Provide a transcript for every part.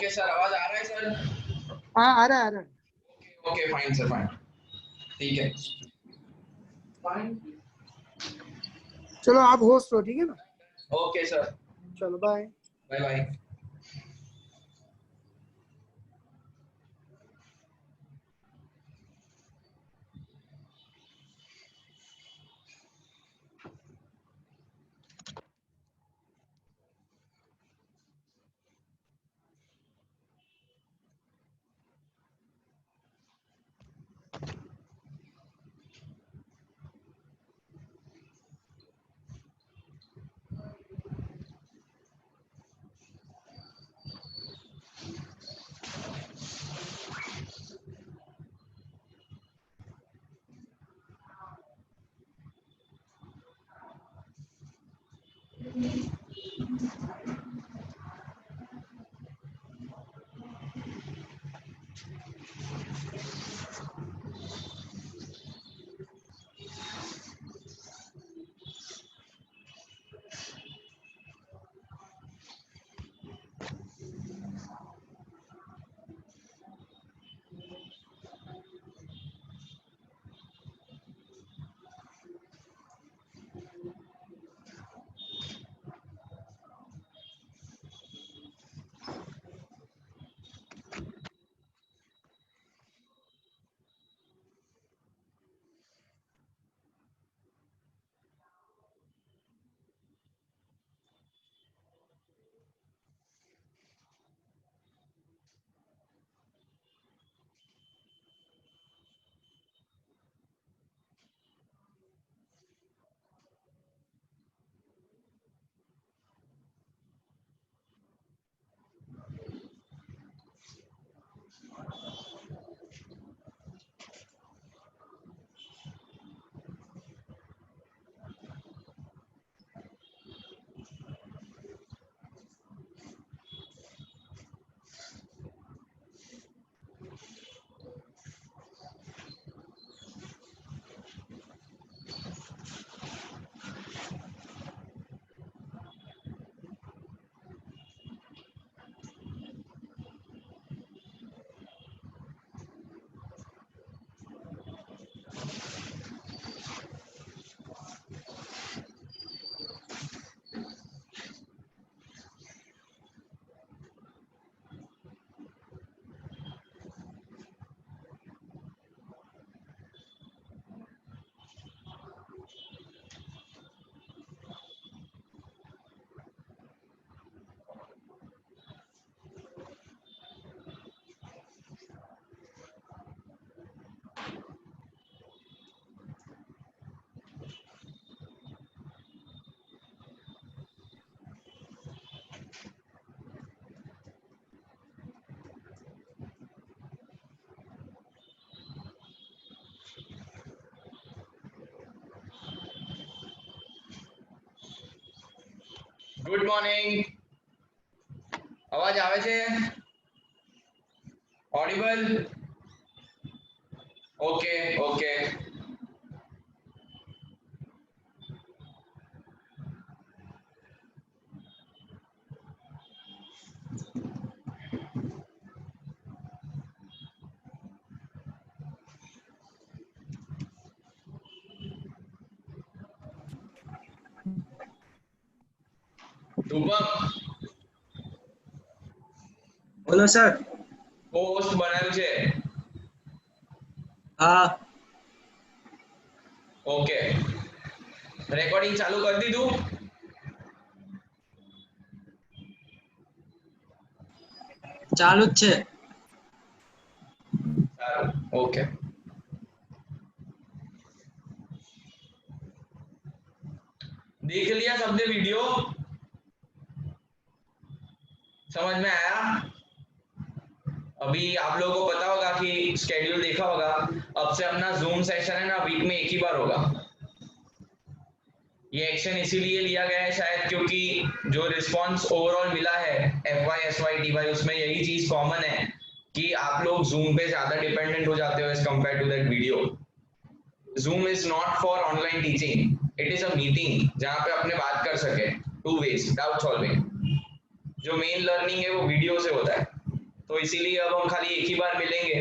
Okay sir, आवाज आ रहा है सर? हाँ आ रहा है। ओके फाइन सर, फाइन, ठीक है। चलो आप होस्ट हो, ठीक है ना? ओके सर, चलो bye bye bye. Good morning, અવાજ આવે છે? ઓડિબલ? Okay okay. શુભમ, બોલો સર. પોસ્ટ બનાવ્યું છે? હા. ઓકે, રેકોર્ડિંગ ચાલુ કરી દીધું? ચાલુ જ છે. સારું, ओके. देख लिया सबने वीडियो? समझ में आया? अभी आप लोगों को पता होगा कि स्केड्यूल देखा होगा, अब से अपना जूम सेशन है ना वीक में एक ही बार होगा। ये एक्शन इसीलिए लिया गया है शायद क्योंकि जो रिस्पांस ओवरऑल मिला है FY SY TY उसमें यही चीज कॉमन है कि आप लोग जूम पे ज्यादा डिपेंडेंट हो जाते हो as compare to that video. Zoom is not for online teaching, it is a meeting जहाँ पे अपने बात कर सके, टू वेज डाउट सॉल्विंग। जो मेन लर्निंग है वो वीडियो से होता है। तो इसीलिए अब हम खाली एक ही बार मिलेंगे।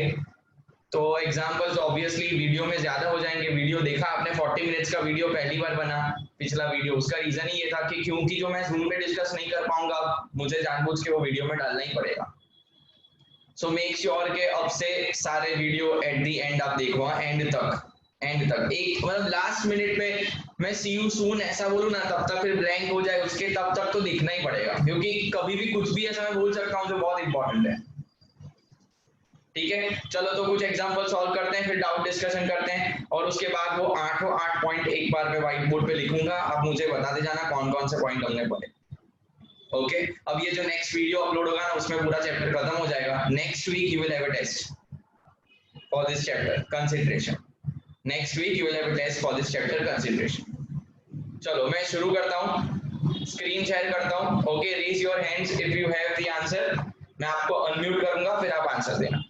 तो एग्जाम्पल्स ऑब्वियसली वीडियो में ज्यादा हो जाएंगे। वीडियो देखा आपने 40 मिनट्स का वीडियो पहली बार बना पिछला वीडियो, उसका रीजन ही ये था कि क्योंकि जो मैं जूम पे डिस्कस नहीं कर पाऊंगा मुझे जानबूझ के वो वीडियो में डालना ही पड़ेगा। सो मेक श्योर के अब से सारे वीडियो एट दी एंड आप देखो, एंड तक एक मतलब लास्ट मिनट में मैं सी यू सून ऐसा बोलूं ना तब तक फिर ब्लैंक हो जाए उसके, तब तक तो दिखना ही पड़ेगा क्योंकि कभी भी कुछ भी ऐसा मैं बोल सकता हूँ जो बहुत इंपॉर्टेंट है। ठीक है, चलो तो कुछ एग्जांपल सॉल्व करते हैं, फिर डाउट डिस्कशन करते हैं और उसके बाद वो 8 पॉइंट एक बार में व्हाइट बोर्ड पे लिखूंगा, आप मुझे बताते जाना कौन कौन से पॉइंट हमने पढ़े। ओके, अब ये जो नेक्स्ट वीडियो अपलोड होगा ना उसमें पूरा चैप्टर खत्म हो जाएगा। Next week you will have a test for this chapter consideration. Next week you will have a test for this chapter consideration. चलो मैं शुरू करता हूँ, स्क्रीन शेयर करता हूँ। Okay, raise your hands if you have the answer. मैं आपको unmute करूंगा फिर आप आंसर देना।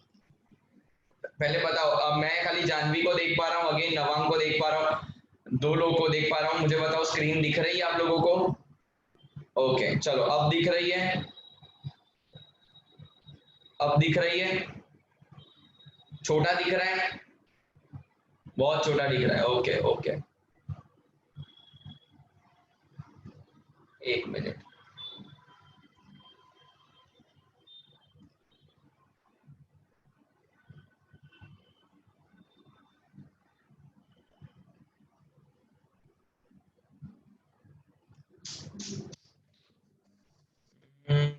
पहले बताओ, अब मैं खाली जानवी को देख पा रहा हूँ, अगेन नवांग को देख पा रहा हूँ, 2 लोगों को देख पा रहा हूँ। मुझे बताओ स्क्रीन दिख रही है आप लोगों को? ओके चलो, अब दिख रही है, अब दिख रही है, छोटा दिख रहा है, बहुत छोटा दिख रहा है। ओके ओके, एक मिनट।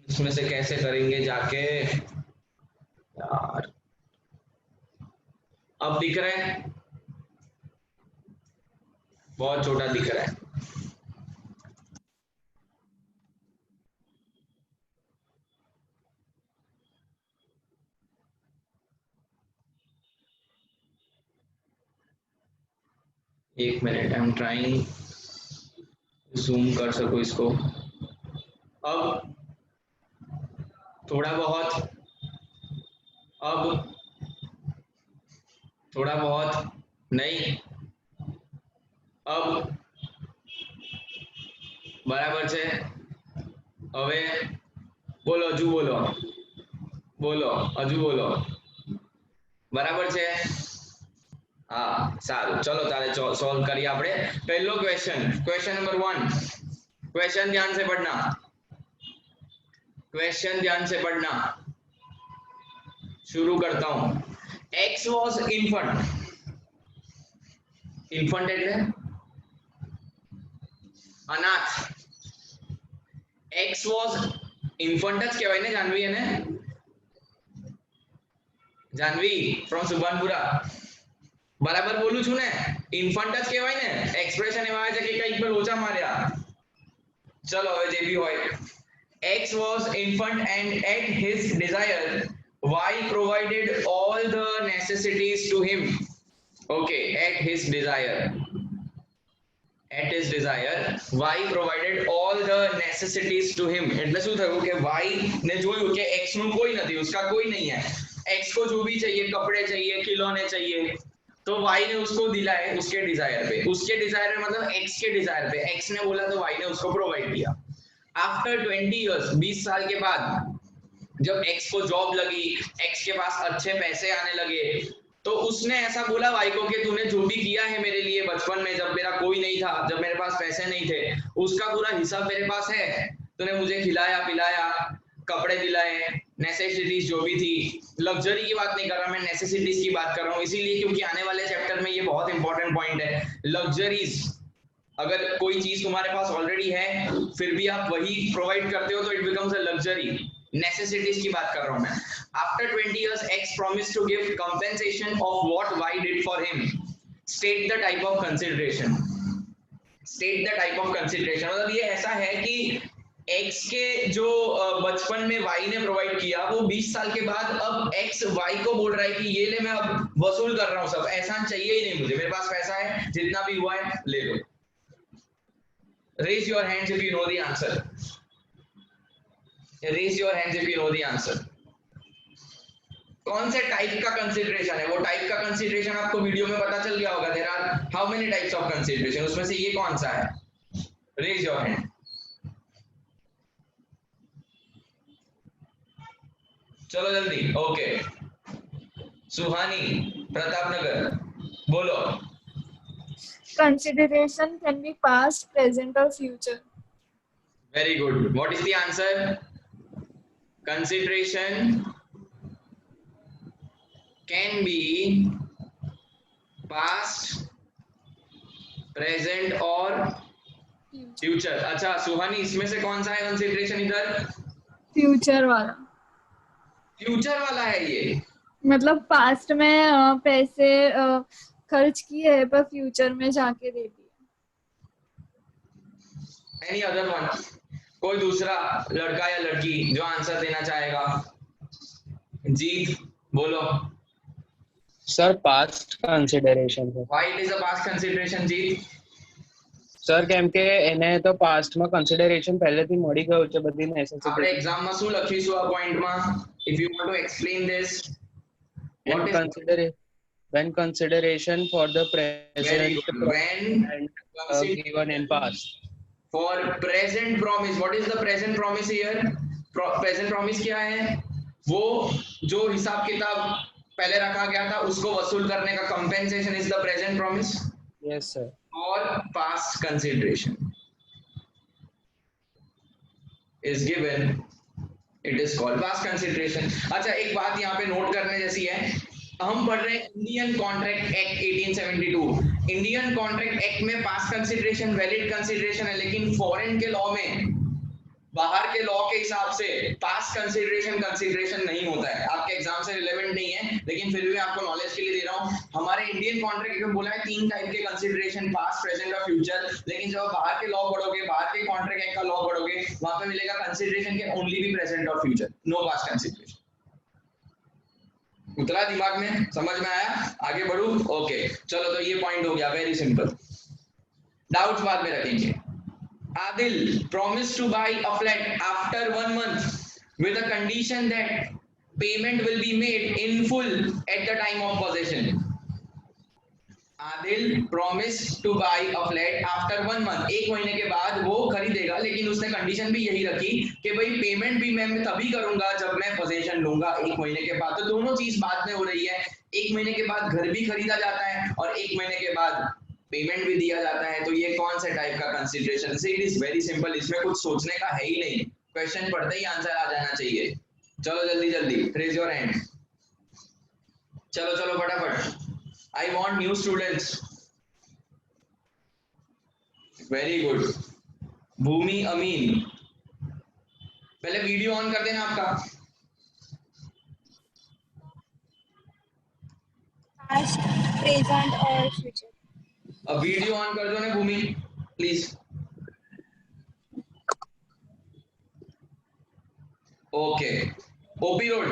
इसमें से कैसे करेंगे जाके यार? अब दिख रहा है, बहुत छोटा दिख रहा है। एक minute, I am trying zoom कर सको इसको। अब थोड़ा बहुत, अब थोड़ा बहुत नहीं, अब बराबर છે હવે બોલો, હજુ બોલો, બોલો હજુ બોલો, બરાબર છે? हाँ सारू, चलो तारे सॉल्व करिए આપણે। पहलो क्वेश्चन नंबर 1, क्वेश्चन ध्यान से पढ़ना, क्वेश्चन ध्यान से पढ़ना। शुरू करता हूं। X was infant, infant એટલે અનાથ। X was infant જ કહેવાય ને જાનવી? એને જાનવી ફ્રોમ સુભાનપુરા, બરાબર બોલું છું ને? ઇન્ફન્ટ જ કહેવાય ને? એક્સપ્રેશન એમાં આવે છે કે કંઈક પર લોચા માર્યા। ચલો હવે જે બી હોય, X was infant and at his desire Y provided all the necessities to him. Okay, at his desire, at his desire Y provided all the necessities to him। એટલે શું થયું કે Y ને જોયું કે X નું કોઈ નથી, उसका कोई नहीं है। X को जो भी चाहिए, कपड़े चाहिए, खिलौने चाहिए, तो Y ने उसको दिलाए उसके डिजायर पे। उसके डिजायर में मतलब X के डिजायर पे, X ने बोला तो Y ने उसको प्रोवाइड किया। आफ्टर 20 इयर्स, 20 साल के बाद जब X को जॉब लगी, X के पास अच्छे पैसे आने लगे, तो उसने ऐसा बोला वाई को कि तूने जो भी किया है मेरे लिए बचपन में, जब मेरा कोई नहीं था, जब मेरे पास पैसे नहीं थे, उसका पूरा हिसाब मेरे पास है। तूने मुझे खिलाया पिलाया, कपड़े दिलाए, नेसेसिटीज जो भी थी। लग्जरी की बात नहीं कर रहा मैं, नेसेसिटीज की बात कर रहा हूँ, इसीलिए क्योंकि आने वाले चैप्टर में ये बहुत इंपॉर्टेंट पॉइंट है। लग्जरीज, अगर कोई चीज तुम्हारे पास ऑलरेडी है फिर भी आप वही प्रोवाइड करते हो तो it becomes a luxury. Necessities की बात कर रहा हूं मैं। After 20 years X promised to give compensation of what Y did for him. State the type of consideration. State the type of consideration, मतलब ये ऐसा है कि X के जो बचपन में Y ने प्रोवाइड किया, वो 20 साल के बाद अब X Y को बोल रहा है कि ये ले, मैं अब वसूल कर रहा हूँ सब, एहसान चाहिए ही नहीं मुझे, मेरे पास पैसा है, जितना भी हुआ है ले लो। Raise your hands if you know the answer. Raise your hands if you know the answer. कौन से टाइप का कंसीडरेशन है? वो टाइप का कंसीडरेशन आपको वीडियो में पता चल गया होगा। There are how many types of consideration, उसमें से ये कौन सा है? Raise your hand. चलो जल्दी। ओके सुहानी प्रतापनगर बोलो। Consideration can be past, present, or future. Very good. What is the answer? Consideration can be past, present और future. अच्छा सुहानी, इसमें से कौन सा है कंसिडरेशन इधर? Future वाला फ्यूचर वाला है ये। मतलब पास्ट में पैसे खर्च किए है पर फ्यूचर में जाके दे दिए। Any other one? कोई दूसरा लड़का या लड़की जो आंसर देना चाहेगा? जीत बोलो। सर पास्ट कन्सिडरेशन છે. Why it is a past consideration Jeet? Sir કેમ કે એને તો પાસ્ટમાં કન્સિડરેશન પહેલેથી મળી ગયું છે બધી આપણે નેસેસિટી. એક્ઝામમાં શું લખીશું આ પોઈન્ટમાં? If you want to explain this, what is when consideration for the very present good. When and given in past. for present promise, what is the present promise here? Present promise क्या है? वो जो हिसाब किताब पहले रखा गया था उसको वसूल करने का compensation is the present promise. Yes sir. और past consideration is given, it is called past consideration. अच्छा एक बात यहाँ पे नोट करने जैसी है, हम पढ़ रहे हैं Indian contract act 1872। Indian contract act में पास्ट कंसिडरेशन वैलिड कंसिडरेशन है, लेकिन फॉरेन के लॉ में, बाहर के लॉ के हिसाब से पास्ट कंसिडरेशन नहीं होता है। आपके एग्जाम से रिलेवेंट नहीं है, लेकिन फिर भी आपको नॉलेज के लिए दे रहा हूँ। हमारे इंडियन कॉन्ट्रैक्ट में बोला है 3 टाइप के कंसिडरेशन, पास्ट, प्रेजेंट और फ्यूचर, लेकिन जब बाहर के लॉ पढ़ोगे, बाहर के कॉन्ट्रैक्ट एक्ट का लॉ पढ़ोगे, वहां पे मिलेगा कंसिडरेशन के ओनली बी प्रेजेंट और फ्यूचर, नो पास्ट कंसिडरेशन। उतरा दिमाग में? समझ में आया? आगे बढ़ू? ओके चलो, तो ये पॉइंट हो गया, वेरी सिंपल। डाउट्स बाद में रखेंगे। Adil promised to buy a flat after 1 month with a condition that payment will be made in full at the time of possession. Adil promised to buy a flat after 1 month. 1 महीने के बाद वो खरीदेगा, लेकिन उसने condition भी यही रखी कि भाई पेमेंट भी मैं तभी करूंगा जब मैं पोजेशन लूंगा 1 महीने के बाद। तो दोनों चीज बाद में हो रही है। 1 महीने के बाद घर भी खरीदा जाता है और 1 महीने के बाद पेमेंट भी दिया जाता है। तो ये कौन से टाइप का consideration? It is very simple, इसमें कुछ सोचने का है ही नहीं, क्वेश्चन पढ़ते ही आंसर आ जाना चाहिए। चलो जल्दी जल्दी, रेज योर हैंड। चलो चलो फटाफट, I want new students. Very good. Bhumi Amin, पहले वीडियो ऑन कर देना आपका। Past, present और future. अब वीडियो ऑन कर दो ना Bhumi please. Okay, OP road.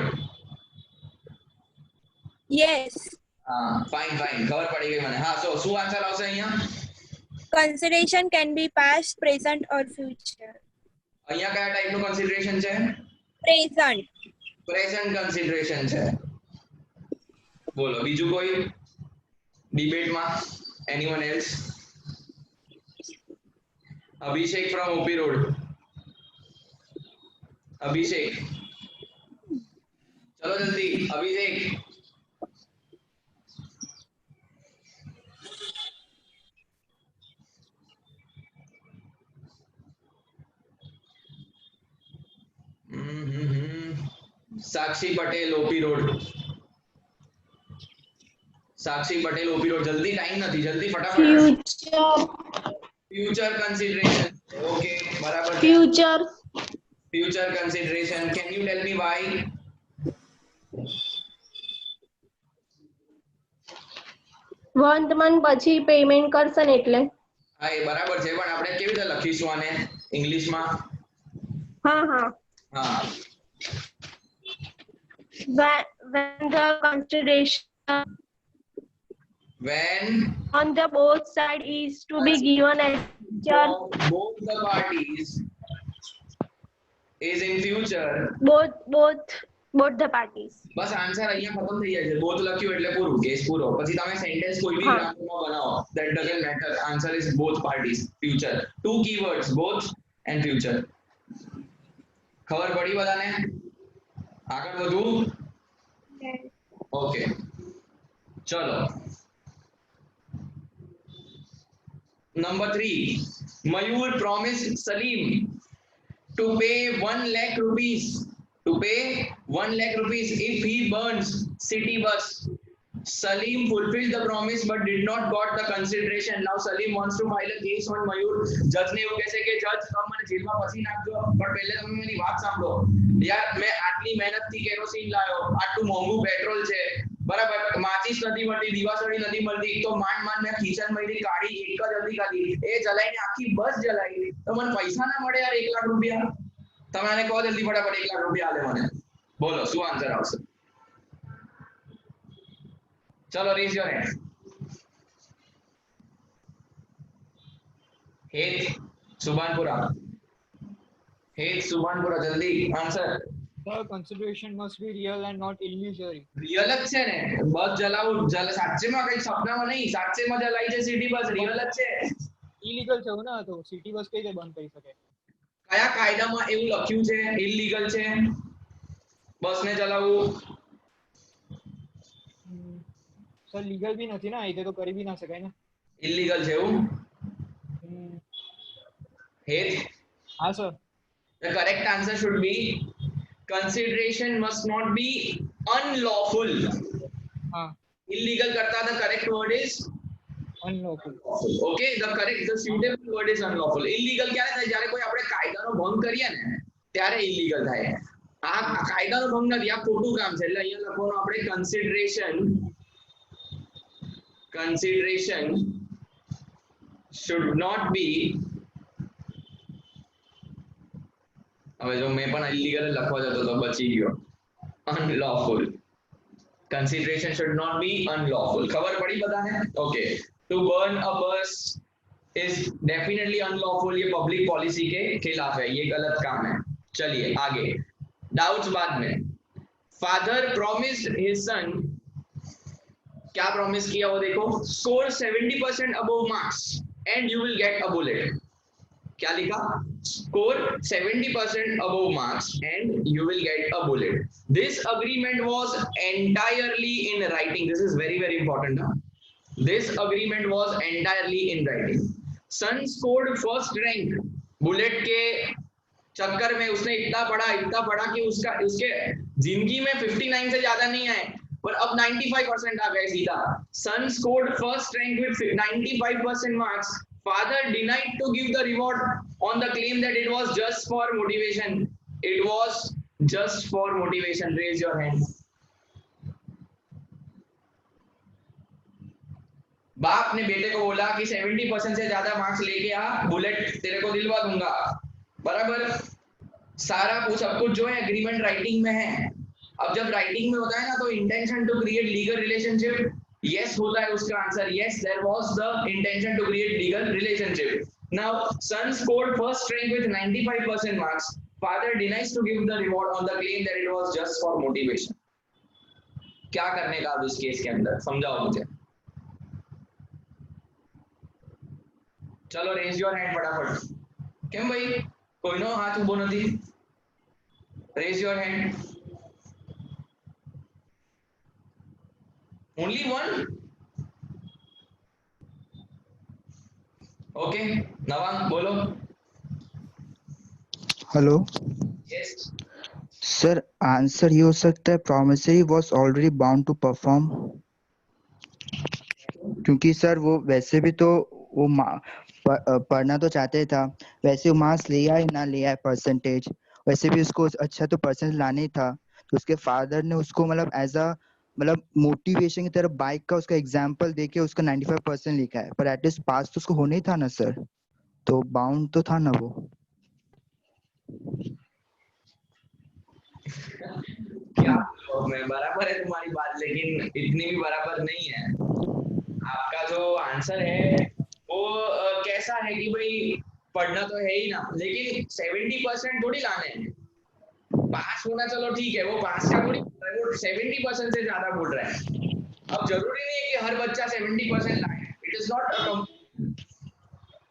Yes. हाँ फाइन फाइन, खबर पड़ी गई मैंने। हाँ सो શું આન્સર આવશે અહીંયા? Consideration can be past, present or future. અહીંયા કયા ટાઈપનું કન્સિડરેશન છે? Present. પ્રેઝન્ટ કન્સિડરેશન છે। બોલો બીજું કોઈ ડિબેટમાં? Anyone else? Abhishek from OP Road. Abhishek, चलो जल्दी Abhishek. Sakshi Patel OP road. Sakshi Patel OP road, जल्दी, टाइम નથી, जल्दी फटाफट। फ्यूचर कंसिडरेशन, ओके बराबर। Future consideration, can you tell me why? One month પછી પેમેન્ટ કરશે ને એટલે। હા એ બરાબર છે, પણ આપણે કેવી રીતે લખીશું આને ઇંગ્લિશમાં? હા હા, હા, when the consideration when on the both side is to be given as both the parties is in future, both the parties। Bus answer અહીંયા ખતમ થઈ જાય છે। બોથ લખ્યું એટલે પૂરું, કેસ પૂરો। પછી તમે સેન્ટેન્સ કોઈ બી ગ્રામરમાં બનાવો, that doesn't matter, answer is both parties, future, 2 keywords, both and future। ખબર પડી બધાને? આગળ વધુ ઓકે ચલો number 3 Mayur promised Salim to pay 1 lakh rupees if he burns city bus. Salim fulfilled the promise but did not got the consideration. Now Salim wants to file a case on Mayur. Judge ने એવું કહેશે કે જજ તમે મને જેલમાં ફસી નાખજો પણ પહેલે તમે મારી વાત સાંભળો યાર મેં આટલી મહેનતથી કેરોસીન લાયો આટલું મોંઘું પેટ્રોલ છે બરાબર માચીસ નથી મળતી દીવાસળી નથી મળતી તો માંડ માંડ મેં કિચનમાંથી કાઢી એક જ હતી ખાલી એ જલાઈને આખી બસ જલાઈ તો મને પૈસા ના મળે યાર 1 લાખ રૂપિયા તમે આને કહો જલ્દી ફટાફટ 1 લાખ રૂપિયા આલે મને બોલો શું આન્સર આવશે चलो रेज योर हैंड हेत सुभानपुरा जल्दी answer The consideration must be real and not illusory. Real જ છે ને બસ જલાવું સાચેમાં કઈ સપનામાં નહીં સાચેમાં જલાઈ છે સિટી બસ રિયલ જ છે Illegal છે ને તો સિટી બસ કઈ રીતે બંધ કરી શકે કયા કાયદામાં એવું લખ્યું છે ઇલીગલ છે બસને ચલાવવું સર લીગલ બી નથી ના એટલે તો કરી બી ના શકાય ને ઇલીગલ છે એવું हेत હા sir the correct answer should be consideration must not be unlawful હા illegal करता the correct word is unlawful. okay the suitable word is unlawful illegal ક્યારે થાય જ્યારે કોઈ આપણે કાયદાનો ભંગ કરીએ ને ત્યારે illegal થાય આ કાયદાનો ભંગ નથી આ ખોટું કામ છે એટલે અહીંયા લખવાનું આપણે consideration should not be હવે જો મેં પણ illegal લખવા જતો તો બચી ગયો unlawful consideration should not be unlawful ખબર પડી બધાને okay to burn a bus is definitely unlawful ये पब्लिक पॉलिसी के खिलाफ है ये गलत काम है चलिए आगे डाउट्स बाद में फादर promised his son क्या प्रॉमिस किया वो देखो score 70% above marks and you will get a bullet क्या लिखा score 70% above marks and you will get a bullet this agreement was entirely in writing this is very very important huh? This agreement was entirely in writing son scored first rank bullet के चक्कर में उसने इतना पढ़ा कि उसके जिंदगी में 59 से ज्यादा नहीं आए पर अब 95% आ गए सीधा son scored first rank with 95% marks father denied to give the reward on the claim that it was just for motivation raise your hand बाप ने बेटे को बोला कि 70% से ज्यादा मार्क्स लेके आ बुलेट तेरे को दिलवा दूंगा बराबर सारा सब कुछ जो है एग्रीमेंट राइटिंग में है अब जब राइटिंग में होता है ना तो intention to create legal relationship yes होता है उसका answer yes there was the intention to create legal relationship now son scored first rank with 95% marks father denies to give the reward on the claim that it was just for motivation क्या करने का अब इस case के अंदर समझाओ मुझे चलो रेज योर हैंड फटाफट કેમ ભાઈ કોઈનો હાથ ઊભો નથી raise your hand only one okay Nawang बोलो हेलो yes सर आंसर ये हो सकता है promissory was already bound to perform क्योंकि सर वो वैसे भी तो वो पढ़ना तो चाहते था वैसे वो मार्क्स लिया है ना लिया है परसेंटेज वैसे भी उसको अच्छा तो परसेंटेज लाना ही था तो उसके फादर ने उसको मतलब एज अ मतलब मोटिवेशन की तरह बाइक का उसका एग्जांपल देके उसका 95% लिखा है पर एटलीस्ट पास तो उसको होना ही था ना सर तो बाउंड तो था ना वो क्या मैं बराबर है तुम्हारी बात लेकिन इतनी भी बराबर नहीं है आपका जो आंसर है वो कैसा है कि भाई पढ़ना तो है ही ना लेकिन 70% थोड़ी लाने हैं पास होना चलो ठीक है वो पास का थोड़ी वो 70% से ज्यादा बोल रहा है अब जरूरी नहीं है कि हर बच्चा 70% लाए इट इज नॉट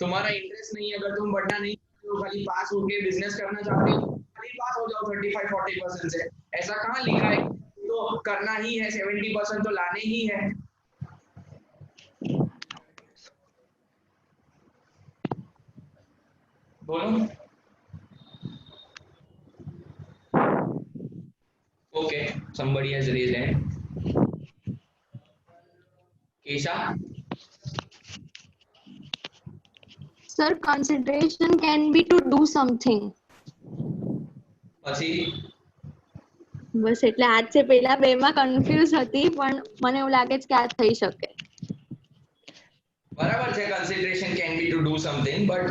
तुम्हारा इंटरेस्ट नहीं है अगर तुम पढ़ना नहीं तो खाली पास होके बिजनेस करना चाहते हो खाली पास हो जाओ 35-40% से, ऐसा कहाँ लिखा है? तो करना ही है, 70% तो लाने ही है। बोलो। Okay, somebody has raised hand. Kesha? Sir, consideration can be to do something. પછી બસ એટલે આજ છે પહેલા બેમાં કન્ફ્યુઝ હતી પણ મને એવું લાગે છે કે આ થઈ શકે. બરાબર છે, consideration can be to do something, but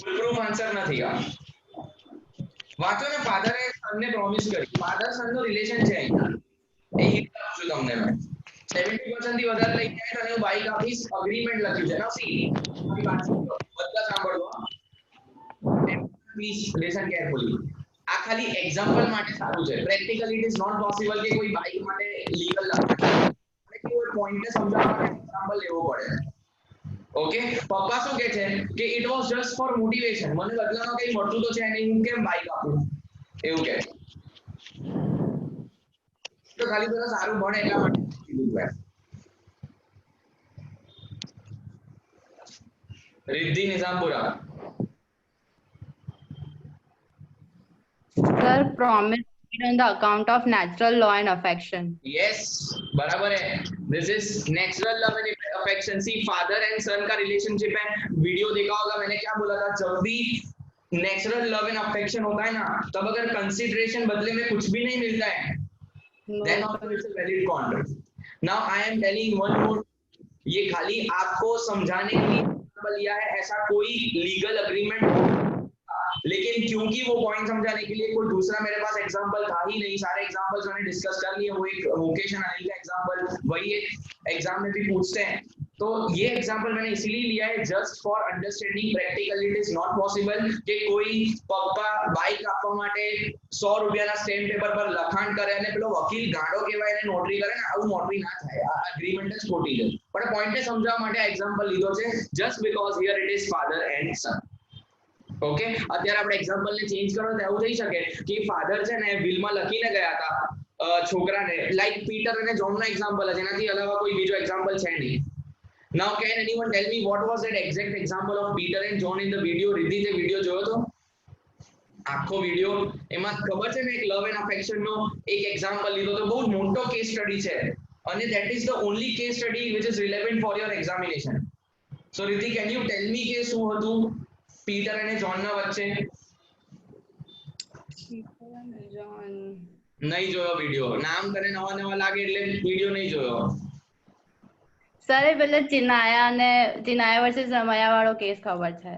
foolproof answer નથી આ. વાંચો ને, ફાધરે સનને પ્રોમિસ કરી, ફાધર સન નું રિલેશન છે અહીંયા, એ હિન્ટ આપું છું તમને મેં. 70% થી વધારે લઈ જાય તો હું બાઈક આપીશ, અગ્રીમેન્ટ લખ્યું છે ના. સી મારી વાત સાંભળો, બધા સાંભળો, પ્લીઝ લિસન કેરફુલી. આ ખાલી એક્ઝામ્પલ માટે સારું છે, practically it is not possible કે કોઈ બાઈક માટે લીગલ લખાય, કોઈ પોઈન્ટને સમજાવવા માટે એક્ઝામ્પલ લેવો પડે. ઓકે, પપ્પા શું કહે છે કે it was just four motivation, મને બદલામાં કંઈ મળતું તો છે નહીં, હું કેમ બાઈક આપું, એવું કહે. તો ખાલી પેલા સારું ભણે એટલા માટે કીધું છે. Riddhi Nizampura. Sir, promise on the account of natural law and affection. Yes, बराबर है. This is natural love and affection. See, father and son का relationship है. वीडियो देखा होगा मैंने क्या बोला था, जब भी नेचुरल लव एंड अफेक्शन होता है ना, तब अगर कंसिडरेशन बदले में कुछ भी नहीं मिलता है, then also it's a valid contract. Now I am telling one more. ये खाली आपको समझाने के लिए लिया है, ऐसा कोई लीगल अग्रीमेंट, लेकिन क्योंकि वो पॉइंट समझाने के लिए कोई दूसरा मेरे पास एग्जांपल था ही नहीं, सारे एग्जांपल्स मैंने डिस्कस कर लिए, वो एक वोकेशन अनिल का एग्जांपल वही एक एग्जाम में भी पूछते हैं, तो ये एग्जांपल मैंने इसीलिए लिया है just for understanding practically it is not possible कि कोई पप्पा बाइक આપવા માટે 100 રૂપિયાના સ્ટેમ્પ પેપર પર લખાણ કરે અને પેલો વકીલ ગાડો કહેવાય એને નોટરી કરે ને, આવું નોટરી ના થાય, આ એગ્રીમેન્ટ જ ખોટી છે. પણ પોઈન્ટને સમજાવવા માટે આ એક્ઝામ્પલ લીધો છે just because here it is father and son. Okay, અત્યારે આપણે એક્ઝામ્પલ ને ચેન્જ કરો તો એવું થઈ શકે કે ફાધર છે ને વિલમાં લખીને ગયા હતા છોકરાને, લાઈક પીટર અને જોન નો એક્ઝામ્પલ છે, એનાથી અલાવા કોઈ બીજો એક્ઝામ્પલ છે નહીં. Now can anyone tell me what was that exact example of Peter and John in the video? Riddhi તે વિડિયો જોયો તો આખો વિડિયો, એમાં ખબર છે ને એક લવ એન્ડ અફેક્શન નો એક એક્ઝામ્પલ લીધો તો બહુ મોટો કેસ સ્ટડી છે અને that is the only case study which is relevant for your examination. So Riddhi can you tell me કે શું હતું પીટર અને જોન ના વચ્ચે? નહીં જોયો વિડિયો, નામ તને નવા નવા લાગે એટલે વિડિયો નહીં જોયો. સર એ પેલે ચિનાયા વર્સિસ રમૈયા વાળો કેસ ખબર છે.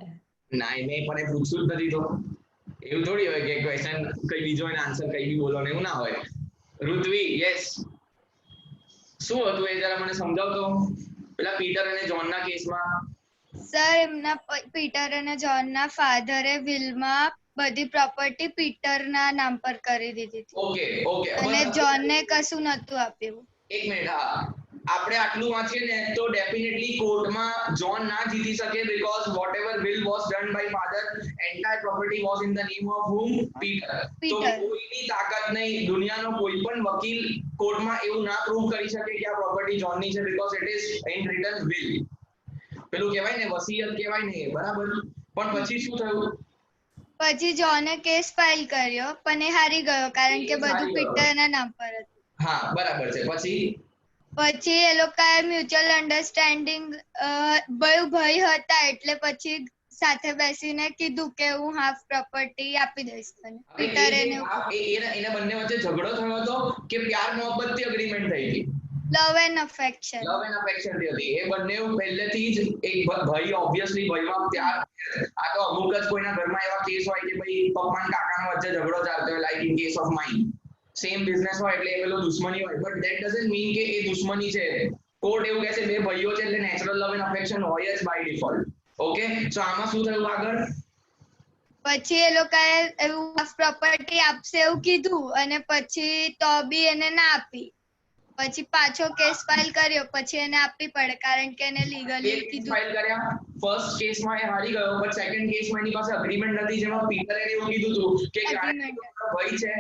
ના મેં પણ એ પૂછ્યું જ નથી, તો એવું થોડી હોય કે ક્વેશ્ચન કઈ બીજો એને આન્સર કઈ બી બોલો ને, એવું ના હોય. ઋત્વી, યસ, શું હતું એ જરા મને સમજાવતો પેલા પીટર અને જોન ના કેસમાં. સર એમના પીટર અને જોન ના ફાધરે વિલમાં બધી પ્રોપર્ટી પીટર ના નામ પર કરી દીધી હતી. ઓકે ઓકે, અને જોન ને કશું નતું આપ્યું. એક મિનિટ, હા આપણે આટલું વાંચીએ ને તો ડેફિનેટલી કોર્ટમાં જોન ના જીતી શકે because whatever will was done by father entire property was in the name of whom? Peter. તો કોઈની તાકાત નહીં, દુનિયાનો કોઈ પણ વકીલ કોર્ટમાં એવું ના પ્રૂવ કરી શકે કે આ પ્રોપર્ટી જોનની છે because it is in return will. પેલું કહેવાય ને વસિયત કહેવાય ને, બરાબર. પણ પછી શું થયું? પછી જોને કેસ ફાઇલ કર્યો પણ એ હારી ગયો કારણ કે બધું પીટરના નામ પર હતું. હા બરાબર છે. પછી એ લોકોએ મ્યુચ્યુઅલ અન્ડરસ્ટેન્ડિંગ ભાઈ હતા એટલે પછી સાથે બેસીને કીધું કે હું હાફ પ્રોપર્ટી આપી દઈશ તને. પીટર એને બંને વચ્ચે ઝઘડો થયો હતો કે પ્યાર મોહબ્બતથી એગ્રીમેન્ટ થઈ હતી? Love and affection. Love and affection થી હતી. એ બંને પહેલેથી જ એક ભાઈ ઓબ્વિયસલી ભાઈમાં પ્યાર, આ તો અમુક જ કોઈના ઘરમાં એવા કેસ હોય કે ભાઈ પપ્પા અને કાકાનો વચ્ચે ઝઘડો ચાલતો હોય, like in case of mine same business હોય એટલે એ પેલો દુશ્મની હોય, બટ ધેટ ડઝન્ટ મીન કે એ દુશ્મની છે. કોર્ટ એવું કહે છે બે ભાઈઓ છે એટલે નેચરલ લવ એન્ડ અફેક્શન હોય જ બાય ડિફોલ્ટ. ઓકે, સો આમાં શું થયું આગળ? પછી એ લોકોએ એવું હાફ પ્રોપર્ટી આપશે એવું કીધું અને પછી તો બી એને ના આપી. પછી પાછો કેસ ફાઇલ કર્યો, પછી એને આપવી પડે કારણ કે એને લીગલી કીધું. ફાઇલ કર્યા ફર્સ્ટ કેસમાં એ હારી ગયો, પણ સેકન્ડ કેસમાં એની પાસે અગ્રીમેન્ટ નથી, જેમાં પીટરે એવું કીધું હતું કે ગાડી ભાઈ છે,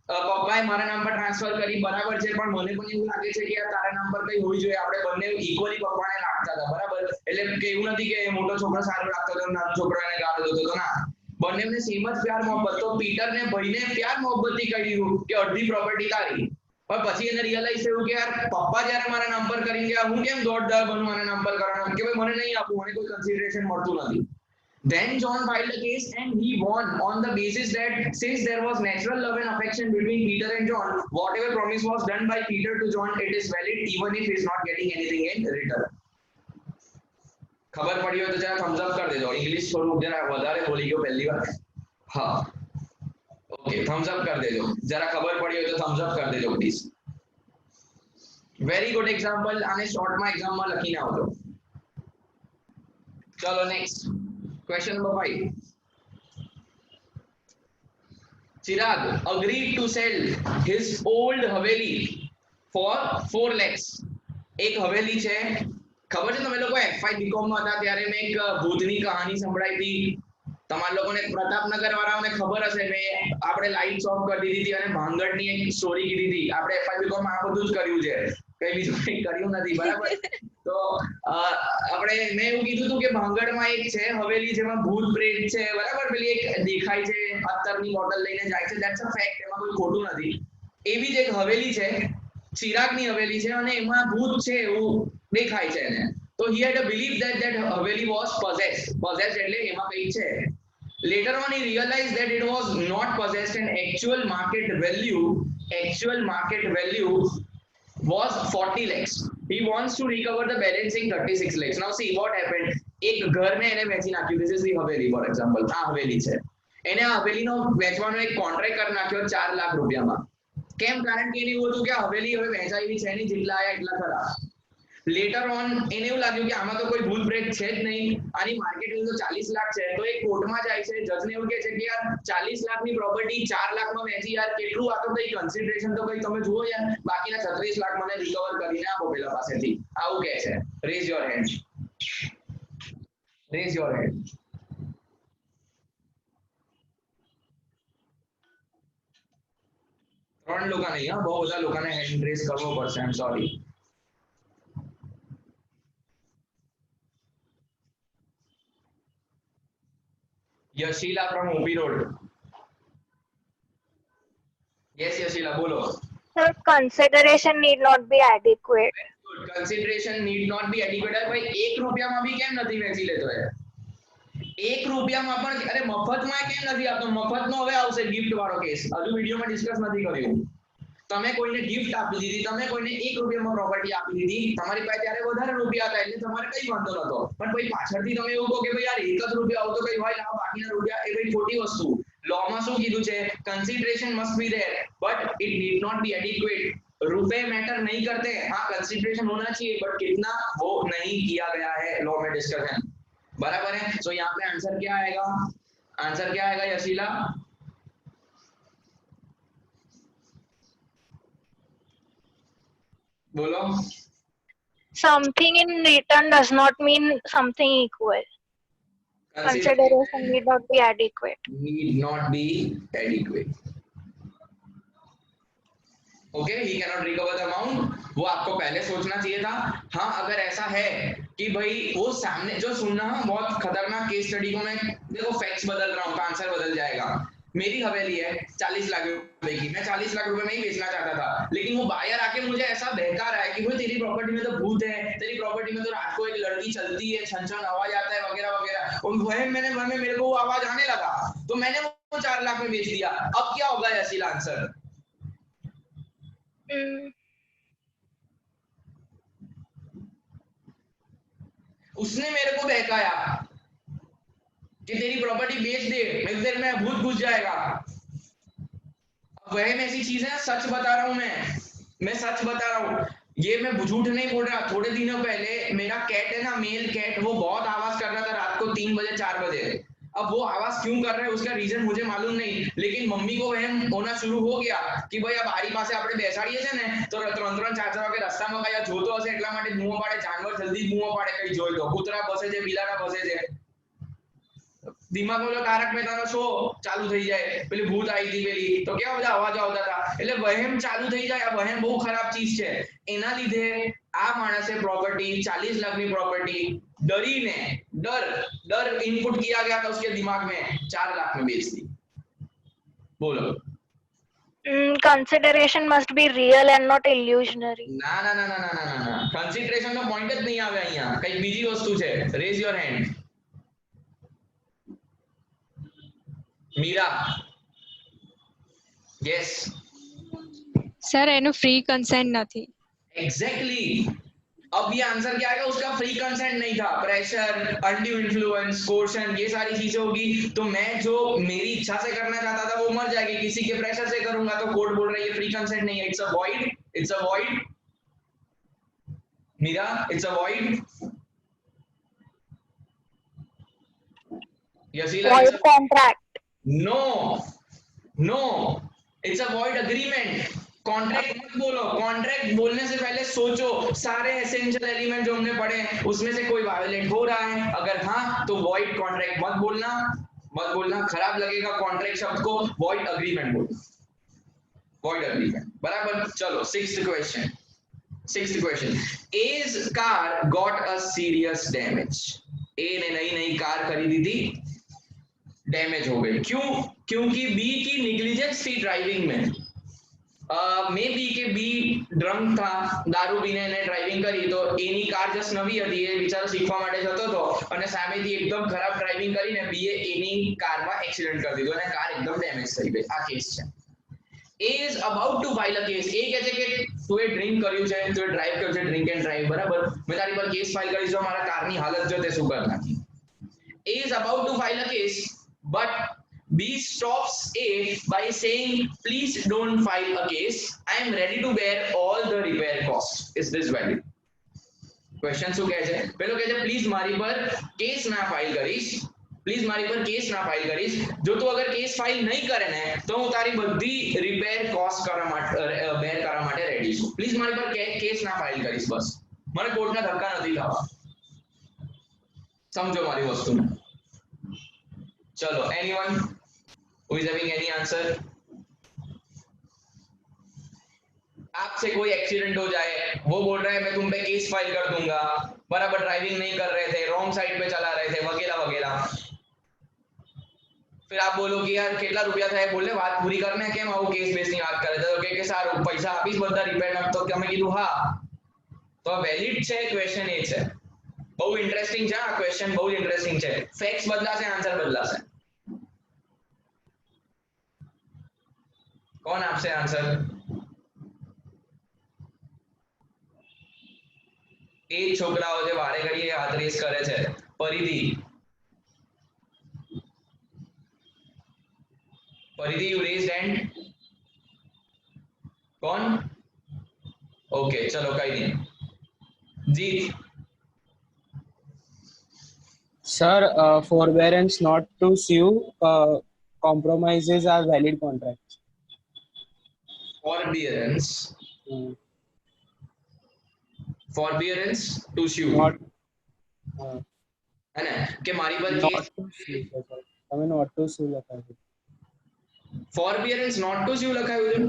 પપ્પાએ મારા નામ પર ટ્રાન્સફર કરી, બરાબર છે, પણ મને પણ એવું લાગે છે કે યાર તારા નામ પર કઈ હોવી જોઈએ, આપણે બંને ઇક્વલી પપ્પાને લાગતા હતા, બરાબર, એટલે કે એવું નથી કે મોટો છોકરો સારો લાગતો હતો, નાનો છોકરો એને ગાળો દેતો હતો, ના, બંનેને સેમ જ પ્યાર મોહબ્બત. તો પીટરને ભાઈને પ્યાર મોહબ્બતથી કહી દીધું કે અડધી પ્રોપર્ટી તારી, પણ પછી એને રિયલાઇઝ થયું કે યાર પપ્પા જ્યારે મારા નામ પર કરીને ગયા, હું કેમ દોડદાર બનું મારા નામ પર કરવાનું, કે ભાઈ મને નહીં આપવું, મને કોઈ કન્સિડરેશન મળતું નથી. Then John filed a case and he won on the basis that since there was natural love and affection between Peter and John, whatever promise was done by Peter to John, it is valid even if he is not getting anything in return. ખબર પડી હોય તો જરા Thums up કરી દેજો. English થોડું જરા વધારે બોલી ગયો પહેલી વાર. હા ઓકે, થમ્સ અપ કરી દેજો. જરા ખબર પડી હોય તો થમ્સ અપ કરી દેજો પ્લીઝ. Very good example. આને શોર્ટમાં એક્ઝામમાં લખીને આવજો. ચલો next question number 5. Chirag agreed to sell his old haveli for 4 lakhs. એક હવેલી છે, ખબર છે તમે લોકો FY BCom માં હતા ત્યારે મેં એક ભૂતની કહાની સંભળાઈ હતી. તમારા લોકોને પ્રતાપનગર વાળાઓને ખબર હશે, મેં આપણે લાઈટ ઓફ કરી દીધી હતી અને ભાંગડની એક સ્ટોરી કીધી હતી. આપણે FY BCom માં આ બધું જ કર્યું છે, કઈ બીજું કઈ કર્યું નથી, બરાબર. તો આપણે મેં એવું કીધું હતું કે ભાંગડમાં એક છે હવેલી જેમાં ભૂત પ્રેત છે, બરાબર, પેલી એક દેખાય છે અત્તરની બોટલ લઈને જાય છે, ધેટ્સ અ ફેક્ટ, એમાં કોઈ ખોટું નથી. એવી જ એક હવેલી છે, ચિરાગની હવેલી છે, અને એમાં ભૂત છે એવું દેખાય છે એને. તો he had a belief that haveli was possessed એટલે એમાં કંઈ છે. Later on he realized that it was not possessed and actual market value was 40 lakhs. He wants to recover the balancing 36 lakhs. Now see what happened. એક ઘરને એને વેચી નાખ્યું. This is the haveli for example. આ હવેલી છે, એને આ હવેલીનો વેચવાનો એક કોન્ટ્રાક્ટ કરી નાખ્યો 4 લાખ રૂપિયામાં. કેમ? કારણ કે એને એવું હતું કે આ હવેલી હવે વેચાયેલી છે નહીં, જેટલા આયા એટલા ખરા. લેટર ઓન એને એવું લાગ્યું કે આમાં તો કોઈ ભૂત પ્રેત છે જ નહીં, આની માર્કેટ વેલ્યુ તો 40 લાખ છે. તો એ કોર્ટમાં જાય છે, જજને એવું કહે છે કે યાર 40 લાખની પ્રોપર્ટી 4 લાખમાં વેચી, યાર કેટલું, આ તો કઈ કન્સિડરેશન તો કઈ તમે જુઓ યાર, બાકીના 36 લાખ મને રિકવર કરીને આપો પેલા પાસેથી, આવું કહે છે. Raise your hand. 3 લોકો નહીં, હા, બહુ બધા લોકોને હેન્ડ રેઝ કરવો પડશે. I am sorry. Yashila from OP Road. Yes, Yashila, bolo. Sir, consideration need not be adequate. Good. Consideration need not be adequate. અરે ભાઈ 1 રૂપિયામાં બી કેમ નથી વેચી લેતો એ? 1 રૂપિયામાં પણ, અરે મફતમાં કેમ નથી આપતો? મફતનો હવે આવશે ગિફ્ટ વાળો કેસ. હજુ વિડિયોમાં ડિસ્કસ નથી કર્યું. તમે કોઈને ગિફ્ટ આપી દીધી, તમે કોઈને 1 રૂપિયામાં પ્રોપર્ટી આપી દીધી, તમારી પાસે ત્યારે વધારે રૂપિયા હતા એટલે તમારે કઈ વાંધો નતો, પણ પછી પાછળથી તમે એવું કહો કે ભાઈ યાર 1 જ રૂપિયા આવતો કઈ હોય ના, બાકીના રૂપિયા, એ ભાઈ ખોટી વસ્તુ. લॉમાં શું કીધું છે? Consideration must be there but it need not be adequate. रुपए मैटर नहीं करते, हाँ कंसीडरेशन होना चाहिए बट कितना वो नहीं किया गया है लॉ में डिस्कशन, बराबर है. सो यहाँ पे आंसर क्या आएगा? यशीला? बोलो. Something in return does not mean something equal. Consideration need not be adequate. Okay, he cannot recover the amount. वो आपको पहले सोचना चाहिए था. हाँ, अगर ऐसा है कि भाई वो सामने जो सुनना, बहुत खतरनाक केस स्टडी को मैं देखो फैक्ट्स बदल रहा हूँ, आंसर बदल जाएगा. मेरी हवेली है 40 लाख रुपए की, मैं 40 लाख रुपए में ही बेचना चाहता था, लेकिन वो बायर आके मुझे ऐसा बहका रहा है कि भाई तेरी प्रॉपर्टी में तो भूत है, तेरी प्रॉपर्टी में तो रात को एक लड़की चलती है, छन छन आवाज आता है वगैरह वगैरह. और वह मेरे को वो आवाज आने लगा तो मैंने वो 4 लाख में बेच दिया. अब क्या होगा यशीला आंसर? उसने मेरे को बहकाया कि तेरी प्रॉपर्टी बेच दे, एक देर में भूत घुस जाएगा. वह में ऐसी चीज है, सच बता रहा हूं मैं सच बता रहा हूं, ये मैं झूठ नहीं बोल रहा. थोड़े दिनों पहले मेरा कैट है ना, मेल कैट, वो बहुत आवाज कर रहा था रात को 3 बजे 4 बजे. अब वो आवाज क्यों कर रहे हैं उसका रीजन मुझे मालूम नहीं, लेकिन मम्मी को वहम होना शुरू हो गया कि भाई આ બારી પાસે આપણે બેસાડીએ છે ને તો 3-3 4-4 વાગે રસ્તામાં કયા જોતો હશે એટલા માટે બૂમો પાડે, જાનવર જલ્દી બૂમો પાડે કઈ જોઈ તો, કૂતરા ભસે છે, બિલાડા ભસે છે, દિમાગમાં તારક મહેતાનો શો ચાલુ થઈ જાય, પેલી ભૂત આવી હતી પેલી તો કેવા બધા અવાજો આવતા હતા, એટલે વહેમ ચાલુ થઈ જાય। આ વહેમ બહુ ખરાબ ચીજ છે, એના લીધે આ માણસે પ્રોપર્ટી 40 લાખની પ્રોપર્ટી डरीने डर इनपुट किया गया था उसके दिमाग में, 4 लाख में बेच दी। बोलो। Consideration must be real and not illusionary. ना ना ना ना ना ना ना कंसिडरेशन નો પોઈન્ટ જ નહીં આવે અહીંયા, કઈ બીજી વસ્તુ છે। Raise your hand. Meera. Yes sir एनु फ्री कंसेंट નથી। एग्जैक्टली अब ये आंसर क्या आएगा, उसका फ्री कंसेंट नहीं था, प्रेशर, अनड्यू इन्फ्लुएंस, कोर्शन, ये सारी चीजें होगी। तो मैं जो मेरी इच्छा से करना चाहता था वो मर जाएगी, किसी के प्रेशर से करूंगा तो कोर्ट बोल रही है फ्री कंसेंट नहीं है, it's a void, it's a void. Meera it's a void. Yashila Void contract. No no it's a void agreement. Contract मत बोलो, कॉन्ट्रैक्ट बोलने से पहले सोचो सारे एसेंशियल एलिमेंट जो हमने पढ़े हैं उसमें से कोई वायलेट हो रहा है, अगर हाँ तो वॉइड कॉन्ट्रैक्ट मत बोलना, खराब लगेगा कॉन्ट्रैक्ट शब्द को, वॉइड अग्रीमेंट बोलना, वॉइड अग्रीमेंट। बराबर। चलो sixth question. A's car got a serious damage. A ने नई कार खरीदी थी, डैमेज हो गई, क्यों? क्योंकि बी की निग्लिजेंस थी ड्राइविंग में। मे बी के बी ड्रंक था, दारू पीने ने ड्राइविंग करी तो એની કાર જસ્ટ નવી હતી, એ બિચારો શીખવા માટે જતો હતો અને સામેથી એકદમ ખરાબ ડ્રાઇવિંગ કરીને બીએ એની કારમાં એક્સિડન્ટ કરી દીધો અને કાર એકદમ ડેમેજ થઈ ગઈ। આ કેસ છે। A is about to file a case. એ કહે છે કે તુએ ડ્રિંક કર્યું છે, તુએ ડ્રાઈવ કર્યું છે, ડ્રિંક એન્ડ ડ્રાઈવ, બરાબર, મેં તારી પર કેસ ફાઇલ કરી, જો મારા કારની હાલત જો તે શું કરી નાખી। A is about to file a case but B stops A by saying, please don't file a case. I am ready to bear all the repair costs. Is this valid? Question શું કહે છે? પેલો કહે છે please મારી પર case ના file કરીશ, પ્લીઝ મારી પર કેસ ના ફાઇલ કરીશ, જો તું અગર કેસ ફાઇલ નહીં કરે ને તો હું તારી બધી રિપેર કોસ્ટ કરવા માટે બેર કરવા માટે રેડી છું, પ્લીઝ મારી પર કેસ ના ફાઇલ કરીશ, બસ મને કોર્ટના ધક્કા નથી ખાવા। સમજો મારી વસ્તુને। चलो anyone who is having any answer? आपसे कोई एक्सीडेंट हो जाए, वो बोल रहा है मैं तुम पे केस फाइल कर दूंगा, बराबर ड्राइविंग नहीं कर रहे थे, रॉन्ग साइड पे चला रहे थे, वगैरह वगैरह। फिर आप बोलो कि यार કેટલા રૂપિયા થાય, બોલે વાત પૂરી કરને કેમ આવું કેસ બેસની વાત કરે છે, તો કે સારું પૈસા આપીશ બધા રિપેર ના, તો તમે કીધું હા, તો વેલિડ છે ક્વેશ્ચન એ છે। બહુ ઇન્ટરેસ્ટિંગ છે આ ક્વેશ્ચન, બહુ ઇન્ટરેસ્ટિંગ છે। ફેક્ટ્સ બદલાશે, આન્સર બદલાશે। कौन आपसे आंसर? ए छोकराओ जे वारे घड़ीए हाथ रेस करे छे। परिधि यू रेज्ड हैंड। कौन? ओके चलो कहीं नहीं। जीत। Sir, forbearance not to sue, compromises are valid contracts. forbearance to sue Not, है ना कि मारी पर not to sue, sir. તમે not to sue લખાયું છે। forbearance not to sue લખાયું છે।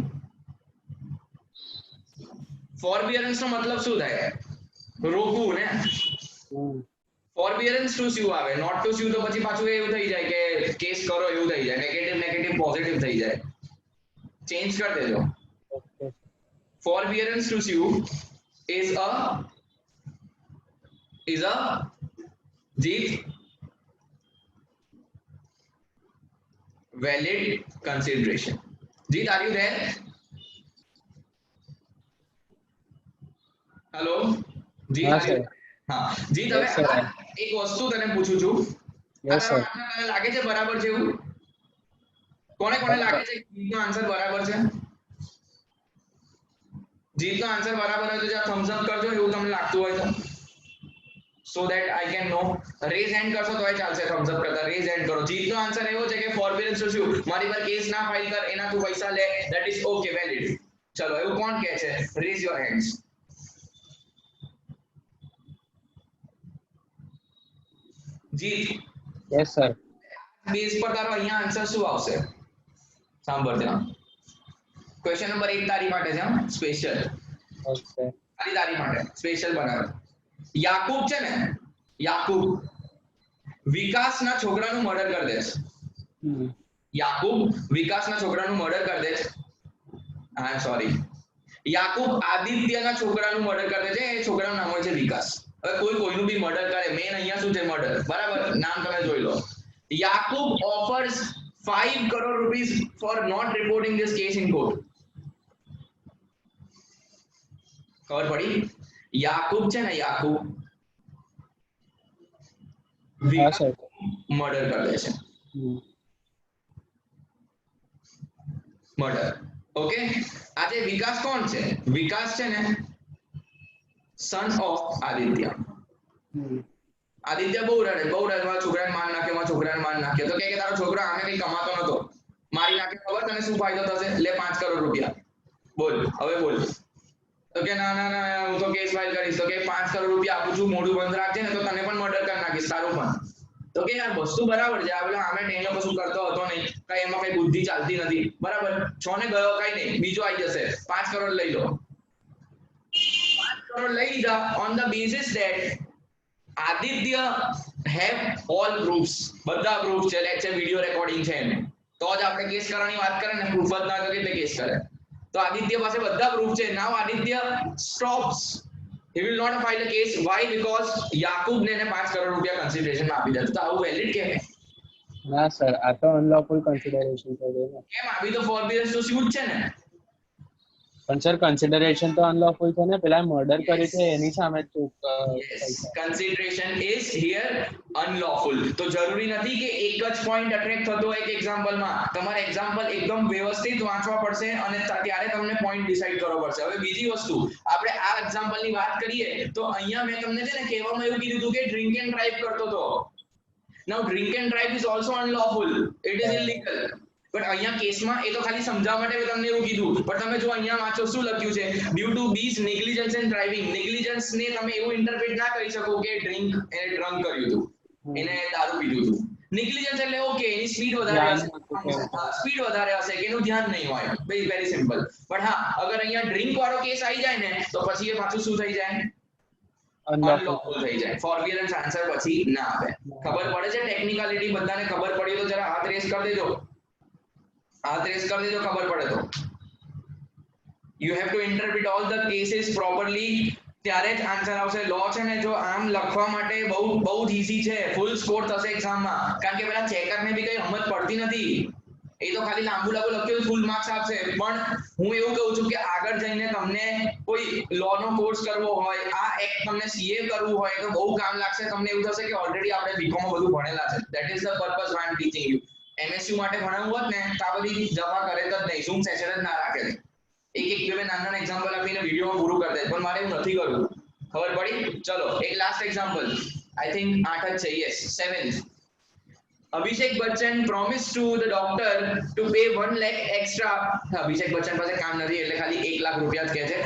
forbearance નો મતલબ શું થાય? રોકવું ને। forbearance to sue આવે, not to sue તો પછી પાછું એવું થઈ જાય કે કેસ કરો એવું થઈ જાય, નેગેટિવ પોઝિટિવ થઈ જાય, ચેન્જ કરી દેજો। forbearance to sue is a Jeet valid consideration। Jeet, are you there? Hello Jeet, हाँ सर। हाँ जीत, હવે એક વસ્તુ તને પૂછું છું, તને લાગે છે બરાબર છે એવું? કોને કોને લાગે છે જીતનો આન્સર બરાબર છે? જીતનો આન્સર બરાબર હોય તો જરા થમ્સ અપ કરજો એવું તમને લાગતું હોય તો। so that I can know. Raise hand કરશો તોય ચાલશે, thumbs up કરતા raise hand કરો. જીતનો આન્સર એવો છે કે forbearance to sue, મારી પર કેસ ના ફાઇલ કર, એના તું પૈસા લે, that is okay, valid. ચલો એવું કોણ કહે છે? raise your hands. જીત, યસ સર. બેઝ પર તારો અહીંયા આન્સર શું આવશે? સાંભળ ધ્યાન. ક્વેશ્ચન નંબર 1 તારી માટે છે, સ્પેશિયલ. ઓકે. તારી માટે સ્પેશિયલ બનાવ્યો. યાકૂબ છે ને, યાકૂબ વિકાસના છોકરાનું મર્ડર કરી દે છે. યાકૂબ વિકાસના છોકરાનું મર્ડર કરી દે છે. હા સોરી, યાકૂબ આદિત્યના છોકરાનું મર્ડર કરી દે છે. એ છોકરાનું નામ હોય છે વિકાસ. હવે કોઈ કોઈનું બી મર્ડર કરે, મેન અહીંયા શું છે? મર્ડર. બરાબર, નામ તમે જોઈ લો. યાકૂબ offers 5 crore rupees for not reporting this case in court. ખબર પડી? યાકૂબ છે ને, યાકૂબ મર્ડર કરી દે છે. મર્ડર. ઓકે, આજે વિકાસ કોણ છે? વિકાસ છે ને સન ઓફ આદિત્ય. આદિત્ય બહુ રડે, છોકરાને માર નાખ્યો, છોકરાને માર નાખ્યો. તો કે તારો છોકરો આમે કઈ કમાતો નતો, મારી નાખે, ખબર તને શું ફાયદો થશે? લે 5 કરોડ રૂપિયા. બોલ, હવે બોલ. તો કે ના ના ના, હું તો કેસ ફાઇલ કરીશ. તો કે 5 કરોડ રૂપિયા આપું છું, મોઢું બંધ રાખજે ને તો તને પણ મર્ડર કરી નાખીશ, તારું પણ. તો કે યાર વસ્તુ બરાબર છે, આ પેલો આમે ટેણિયો કશું કરતો હતો નહીં, કઈ એમાં કઈ બુદ્ધિ ચાલતી નથી. બરાબર, છો ને ગયો, કઈ નહીં, બીજો આવી જશે. 5 કરોડ લઈ લો. 5 કરોડ લઈ લીધા on the basis that Aditya have all proofs. બધા પ્રૂફ છે, લેટ છે વિડિયો રેકોર્ડિંગ છે એને, તો જ આપણે કેસ કરવાની વાત કરે ને. પ્રૂફ જ ના તો એટલે કેસ કરે? તો આદિત્ય પાસે બધા પ્રૂફ છે. Now Aditya stops, he will not file a case. Why? because Yakub ને 5 કરોડ રૂપિયા કન્સિડરેશન માં આપી દીધું. તો આવું વેલિડ કે? ના સર, આ તો અનલોફુલ કન્સિડરેશન થઈ ગયું ને. કેમ? આવી તો forbearance to suit છે ને. પણ સર કન્સિડરેશન તો અનલોફુલ છે ને, પેલા મર્ડર કરી છે એની સામે કન્સિડરેશન ઇઝ હિયર અનલોફુલ. તો જરૂરી નથી કે એક જ પોઈન્ટ અટ્રેક્ટ થતો હોય એક એક્ઝામ્પલમાં. તમારે એક્ઝામ્પલ એકદમ વ્યવસ્થિત વાંચવા પડશે અને ત્યારે તમને પોઈન્ટ ડિસાઈડ કરવો પડશે. હવે બીજી વસ્તુ, આપણે આ એક્ઝામ્પલની વાત કરીએ તો અહીંયા મેં તમને છે ને કહેવામાં એવું કીધું હતું કે ડ્રિંક એન્ડ ડ્રાઈવ કરતો હતો. Now drink and drive is also unlawful, it is illegal. But અહીંયા કેસમાં એ તો ખાલી સમજાવવા માટે મેં તમને એવું કીધું. પણ તમે જો અહીંયા વાંચો શું લખ્યું છે? Due to B's negligence in driving. Negligence ને તમે એવું ઇન્ટરપ્રેટ ના કરી શકો કે ડ્રિંક એને ડ્રંક કર્યું હતું, એને દારૂ પીધું હતું. નેગ્લિજન્સ એટલે ઓકે, એની સ્પીડ વધારે હશે, સ્પીડ વધારે હશે કે એનું ધ્યાન નહીં હોય, વેરી સિમ્પલ. પણ હા, અગર અહીંયા ડ્રિંક વાળો કેસ આવી જાય ને તો પછી એ પાછું શું થઈ જાય? અનલોફુલ થઈ જાય. ફોરબિયરન્સ આન્સર પછી ના આવે. ખબર પડે છે ટેકનિકાલિટી? બધાને ખબર પડી તો જરા હાથ રેસ કરી દેજો. હાથ રેસ કરી દેજો ખબર પડે તો. You have to interpret all the cases properly, ત્યારે જ આન્સર આવશે. લો છે ને જો આમ લખવા માટે બહુ જ ઈઝી છે, ફૂલ સ્કોર થશે એક્ઝામમાં. કારણ કે પેલા ચેકરને બી કઈ સમજ પડતી નથી, એ તો ખાલી લાંબુ લખ્યું ફૂલ માર્ક્સ આપશે. પણ હું એવું કહું છું કે આગળ જઈને તમને કોઈ લો નો કોર્સ કરવો હોય, આ એક્ટ તમને સીએ કરવું હોય તો બહુ કામ લાગશે. તમને એવું થશે કે ઓલરેડી આપણે બીકોમ માં બધું ભણેલા છે. That is the purpose I am teaching you. MSU માટે ભણાવવું હોત ને તો આ બધી જમા કરે જ નહીં, ઝૂમ સેશન જ ના રાખે. એક બે નાના એક્ઝામ્પલ આપીને વિડીયોમાં પૂરું કરી દે, પણ મારે એવું નથી કરવું. ખબર પડી? ચલો એક લાસ્ટ એક્ઝામ્પલ, આઈ થિંક 8 જ છે. Yes, 7th. Abhishek Bachchan promised to the doctor to pay 1 lakh extra. Abhishek Bachchan પાસે કામ નથી એટલે ખાલી 1 લાખ રૂપિયા જ કહે છે.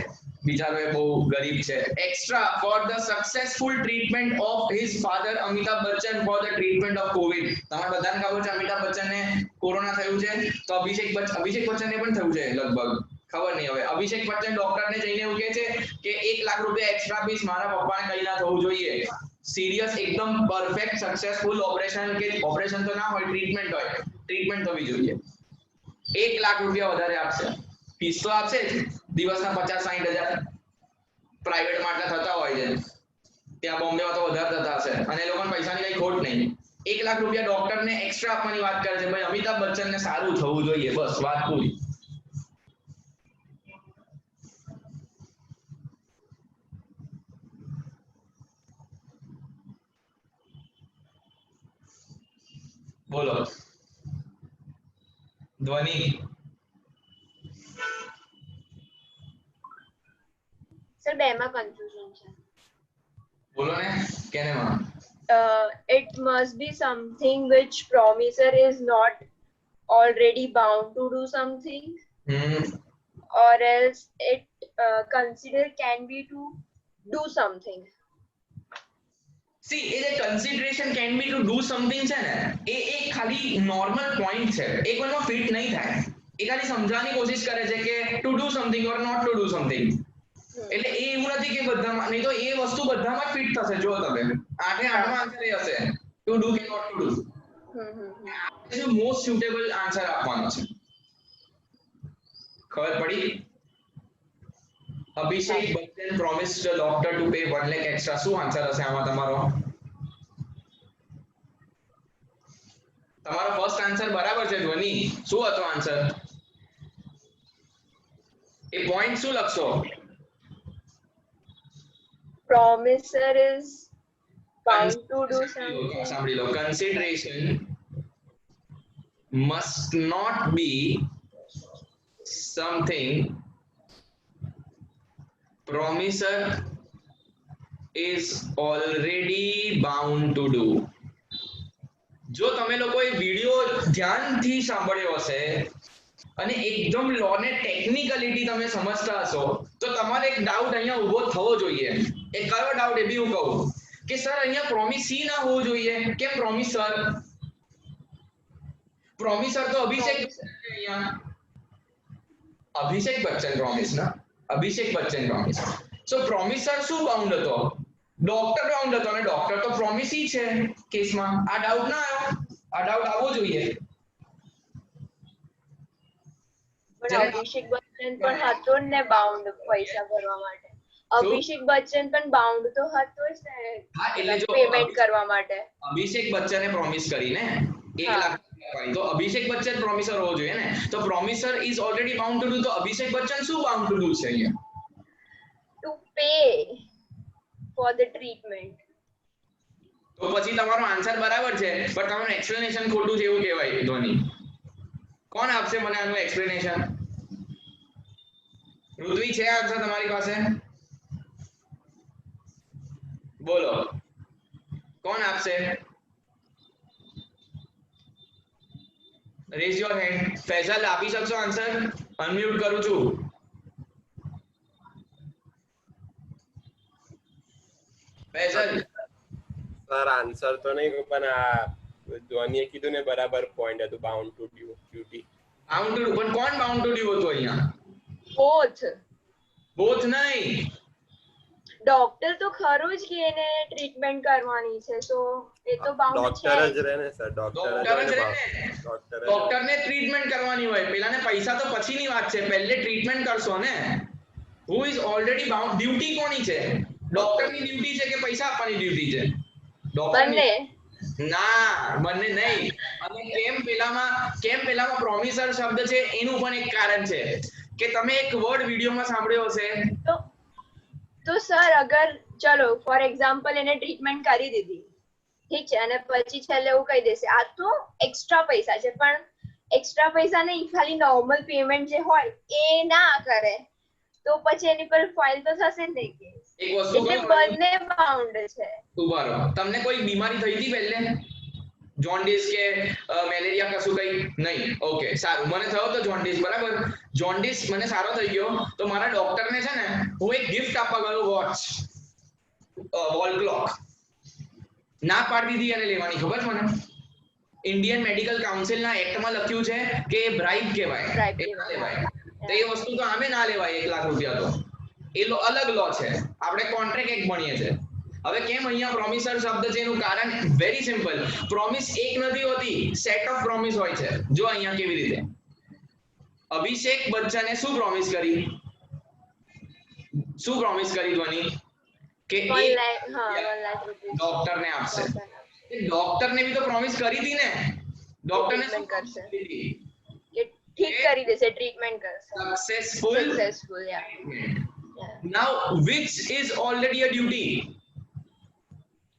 બિચારો એ બહુ ગરીબ છે. Extra for the successful treatment of his father Amitabh Bachchan four the treatment of Covid. તમારે બધાને ખબર છે અમિતાભ બચ્ચનને કોરોના થયું છે, તો અભિષેક બચ્ચનને પણ થયું છે લગભગ, ખબર નહીં હવે. અભિષેક બચ્ચન ડોક્ટરને જઈને એવું કહે છે કે 1 લાખ રૂપિયા એક્સ્ટ્રા આપીશ, મારા પપ્પાને કઈ ના થવું જોઈએ. સિરિયસ એકદમ પરફેક્ટ સક્સેસફુલ ઓપરેશન, કે ઓપરેશન તો ના હોય, ટ્રીટમેન્ટ હોય, ટ્રીટમેન્ટ થવી જોઈએ. 1 લાખ રૂપિયા વધારે આપશે. ફીસ તો આપશે જ, દિવસના 50-60 હજાર પ્રાઇવેટમાં આટલા થતા હોય છે, ત્યાં બોમ્બેમાં તો વધારે થતા હશે, અને એ લોકોને પૈસાની કઈ ખોટ નહીં. 1 લાખ રૂપિયા ડોક્ટરને એક્સ્ટ્રા આપવાની વાત કરે છે. ભાઈ અમિતાભ બચ્ચનને સારું થવું જોઈએ, બસ વાત પૂરી. બોલો ધ્વનિ. સર બે માં કન્ફ્યુઝન છે. બોલો ને. કેનેમાં It must be something which promiser is not already bound to do something, or else it consider can be to do something. C એ જે consideration can be to do something છે ને એ ખાલી નોર્મલ પોઈન્ટ છે, એ કોઈમાં fit નહીં થાય. એ ખાલી સમજવાની કોશિશ કરે છે કે to do something or not to do something. એટલે એ એવું નથી કે બધામાં, નહીં તો એ વસ્તુ બધામાં ફિટ થશે. જો તમે 8/8 માં આન્સર એ હશે ટુ ડુ કે નોટ ટુ ડુ. એ મોસ્ટ સુટેબલ આન્સર આપવાનો છે. ખબર પડી? Abhishek Bachchan promised the doctor to pay 1 lakh extra. શું આન્સર હશે આમાં તમારો? તમારો ફર્સ્ટ આન્સર બરાબર છે ધ્વની. શું હતો આન્સર? એ પોઈન્ટ શું લખશો? Promiser is bound to do something. સાંભળી લો. Consideration must not be something promiser is already bound to do. જો તમે લોકોએ વિડિયો ધ્યાનથી સાંભળ્યો હશે અને એકદમ લો ને ટેકનિકલિટી તમે સમજતા હશો તો તમારે એક ડાઉટ અહીંયા ઊભો થવો જોઈએ. એ કયો ડાઉટ? એ બી હું કહું કે સર અહીંયા પ્રોમિસી ના હોવું જોઈએ. કેમ પ્રોમિસર? પ્રોમિસર તો અભિષેક અહીંયા અભિષેક બચ્ચન પ્રોમિસ ના અભિષેક બચ્ચન પ્રોમિસ. સો પ્રોમિસર શું બાઉન્ડ હતો? ડોક્ટર બાઉન્ડ હતો અને ડોક્ટર તો પ્રોમિસી છે કેસમાં. આ ડાઉટ ના આવ્યો? આ ડાઉટ આવવો જોઈએ. પણ અભિષેક બચ્ચન પણ હતો ને બાઉન્ડ પૈસા ભરવા માટે. અભિષેક બચ્ચન પણ બાઉન્ડ તો હતો જ ને પેમેન્ટ કરવા માટે. અભિષેક બચ્ચને પ્રોમિસ કરીને 1 લાખ રૂપિયા, તો અભિષેક બચ્ચન પ્રોમિસર હોવો જોઈએ ને. તો promisor is already bound to do. તો અભિષેક બચ્ચન શું બાઉન્ડ ટુ ડુ છે અહીંયા? To pay for the treatment. તો પછી તમારો આન્સર બરાબર છે પણ તમારું એક્સપ્લેનેશન ખોટું છે એવું કહેવાય. ધ્વની કોણ આપશે મને આનું એક્સપ્લેનેશન? ઋત્વી છે આન્સર તમારી પાસે? બોલો કોણ આપશે? Rays your hand. ફૈઝલ આપી શકશો આન્સર? અનમ્યુટ કરું છું. ફૈઝલ સર આન્સર તો નહીં પણ આ ધ્વનીએ કીધું ને બરાબર પોઈન્ટ હતું bound two duty. Bound two પણ કોણ બાઉન્ડ ટુ ડ્યુ હતું અહીંયા? બોથ. બોથ નહીં. ડોક્ટર તો ખરું જ કે એને ટ્રીટમેન્ટ કરવાની છે તો એ તો બાઉન્ડ છે. ડોક્ટર જ રહે ને સર. ડોક્ટરને ટ્રીટમેન્ટ કરવાની હોય. પેલાને પૈસા તો પછીની વાત છે, પહેલે ટ્રીટમેન્ટ કરશો ને. Who is already bound. Duty કોની છે? ડોક્ટરની ડ્યુટી છે કે પૈસા આપવાની ડ્યુટી છે? ડોક્ટરની. ના બંને નહીં. અને કેમ પેલામાં પ્રોમિસર શબ્દ છે એનું પણ એક કારણ છે કે તમે એક વર્ડ વિડિયોમાં સાંભળ્યો હશે. તો સર અગર ચલો ફોર એક્ઝામ્પલ એને ટ્રીટમેન્ટ કરી દીધી, ઠીક છે, અને પછી છેલ્લે એવું કહી દેશે આ તો એક્સ્ટ્રા પૈસા છે, પણ એક્સ્ટ્રા પૈસા નહીં, ખાલી નોર્મલ પેમેન્ટ જે હોય એ ના કરે તો પછી એની પર ફાઇલ તો થશે જ નહીં. એક વસ્તુ બંને બાઉન્ડ છે. ઉભા રહો. તમને કોઈ બીમારી થઈ હતી પહેલે? જોન્ડિસ કે મેલેરિયા કશું કઈ નહીં? ઓકે સારું. મને થયો તો જોન્ડિસ, બરાબર. જોન્ડિસ મને સારો થઈ ગયો તો મારા ડોક્ટરને છે ને હું એક ગિફ્ટ આપવા ગયો, વોચ, વોલ ક્લોક. ના પાડી દીધી અને લેવાની. ખબર છે મને? ઇન્ડિયન મેડિકલ કાઉન્સિલના એક્ટમાં લખ્યું છે કે બ્રાઇબ કહેવાય, એ ના લેવાય. તો એ વસ્તુ તો આમે ના લેવાય. 1 લાખ રૂપિયા તો એ અલગ લો છે. આપણે કોન્ટ્રાક્ટ એક ભણીએ છીએ. હવે કેમ અહીંયા પ્રોમિસર શબ્દ છે એનું કારણ વેરી સિમ્પલ. પ્રોમિસ એક નથી હોતી, સેટ ઓફ પ્રોમિસ હોય છે. જો અહીંયા કેવી રીતે અભિષેક બચ્ચને શું પ્રોમિસ કરી? શું પ્રોમિસ કરી ધ્વની? કે 1 લાખ ડોક્ટરને આપશે. ડોક્ટરને બી તો પ્રોમિસ કરી હતી ને. ડોક્ટરને શું કરશે? ઠીક કરી દેશે, ટ્રીટમેન્ટ કરશે. Successful yeah. Now which is already a duty?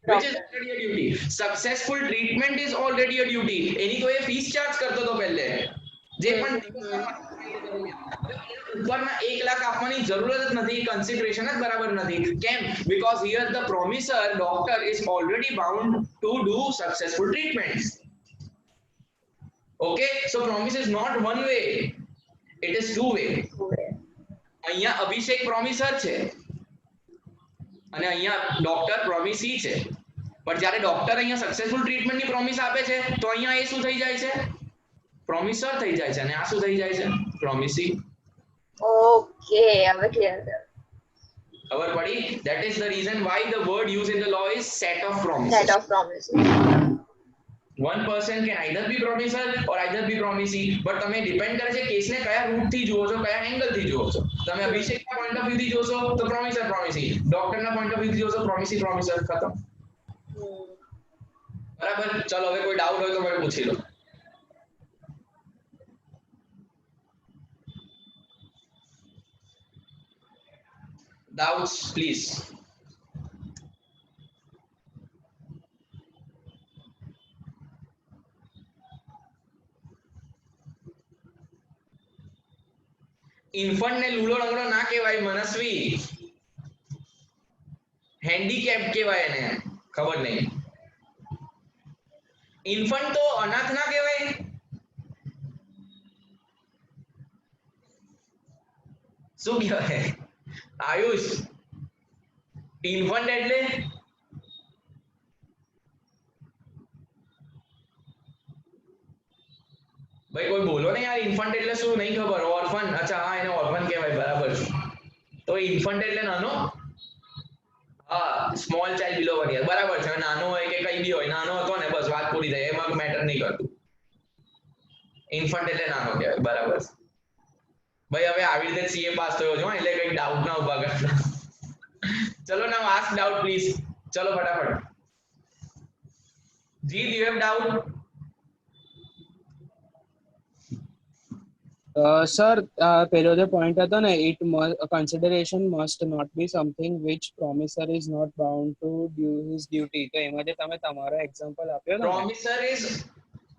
Which is already a duty? Successful treatment is already a duty. એની તો એ ફીસ ચાર્જ કરતો તો પહેલે જે પણ ઉપરના 1 લાખ આપવાની જરૂર જ નથી, કન્સિડરેશન જ બરાબર નથી. કેમ? Because here the promisor doctor is already bound to do successful treatments. Okay, so promise is not one way, it is two way. અહીંયા અભિષેક પ્રોમિસર છે અને અહીંયા ડોક્ટર પ્રોમિસી છે, પણ જ્યારે ડોક્ટર અહીંયા સક્સેસફુલ ટ્રીટમેન્ટની પ્રોમિસ આપે છે તો અહીંયા એ શું થઈ જાય છે? પ્રોમિસર થઈ જાય છે અને આ શું થઈ જાય છે? પ્રોમિસી. ઓકે, હવે ક્લિયર થયું. ખબર પડી? That is the reason why the word used in the law is set of promises. Set of promises. One person can either be promiser or either be promisee, but તમે depend કરે છે કેસને કયા route થી જુઓ છો, કયા angle થી જુઓ છો. તમે અભિષેકના પોઈન્ટ ઓફ વ્યૂ થી જોશો તો પ્રોમિસર પ્રોમિસી, ડોક્ટરના પોઈન્ટ ઓફ વ્યૂ થી જોશો પ્રોમિસી પ્રોમિસર, ખતમ. બરાબર? ચલો હવે કોઈ ડાઉટ હોય તો મને પૂછી લો. Doubts please. ઇન્ફન્ટ ને લૂલો લંગડો ના કહેવાય મનસ્વી, હેન્ડીકેપ કહેવાય એને, ખબર નહીં. ઇન્ફન્ટ તો અનાથ ના કહેવાય. શું કહેવાય આયુષ? ઇન્ફન્ટ એટલે ભાઈ કોઈ બોલો ને યાર, ઇન્ફન્ટ એટલે શું? નહીં ખબર? ઓર્ફન. અચ્છા હા, એને ઓર્ફન કહેવાય, બરાબર. તો ઇન્ફન્ટ એટલે નાનો, હા, સ્મોલ ચાઇલ્ડ બિલો 1 યર, બરાબર છે. નાનો હોય કે કઈ બી હોય, નાનો હતો ને બસ વાત પૂરી થઈ, એમાં મેટર નહીં કરતું. ઇન્ફન્ટ એટલે નાનો કહેવાય, બરાબર. ભાઈ હવે આવી રીતે સીએ પાસ થયો છો એટલે કઈ ડાઉટ ના ઉભા કરતા. ચલો નાઉ આસ્ક ડાઉટ પ્લીઝ. ચલો ફટાફટ. જીત, યુ હેવ ડાઉટ? સર પેલો જે પોઈન્ટ હતો ને, it consideration must not be something which promisor is not bound to do his duty. તો એમાં જે તમે તમારો એક્ઝામ્પલ આપ્યો ને, promisor is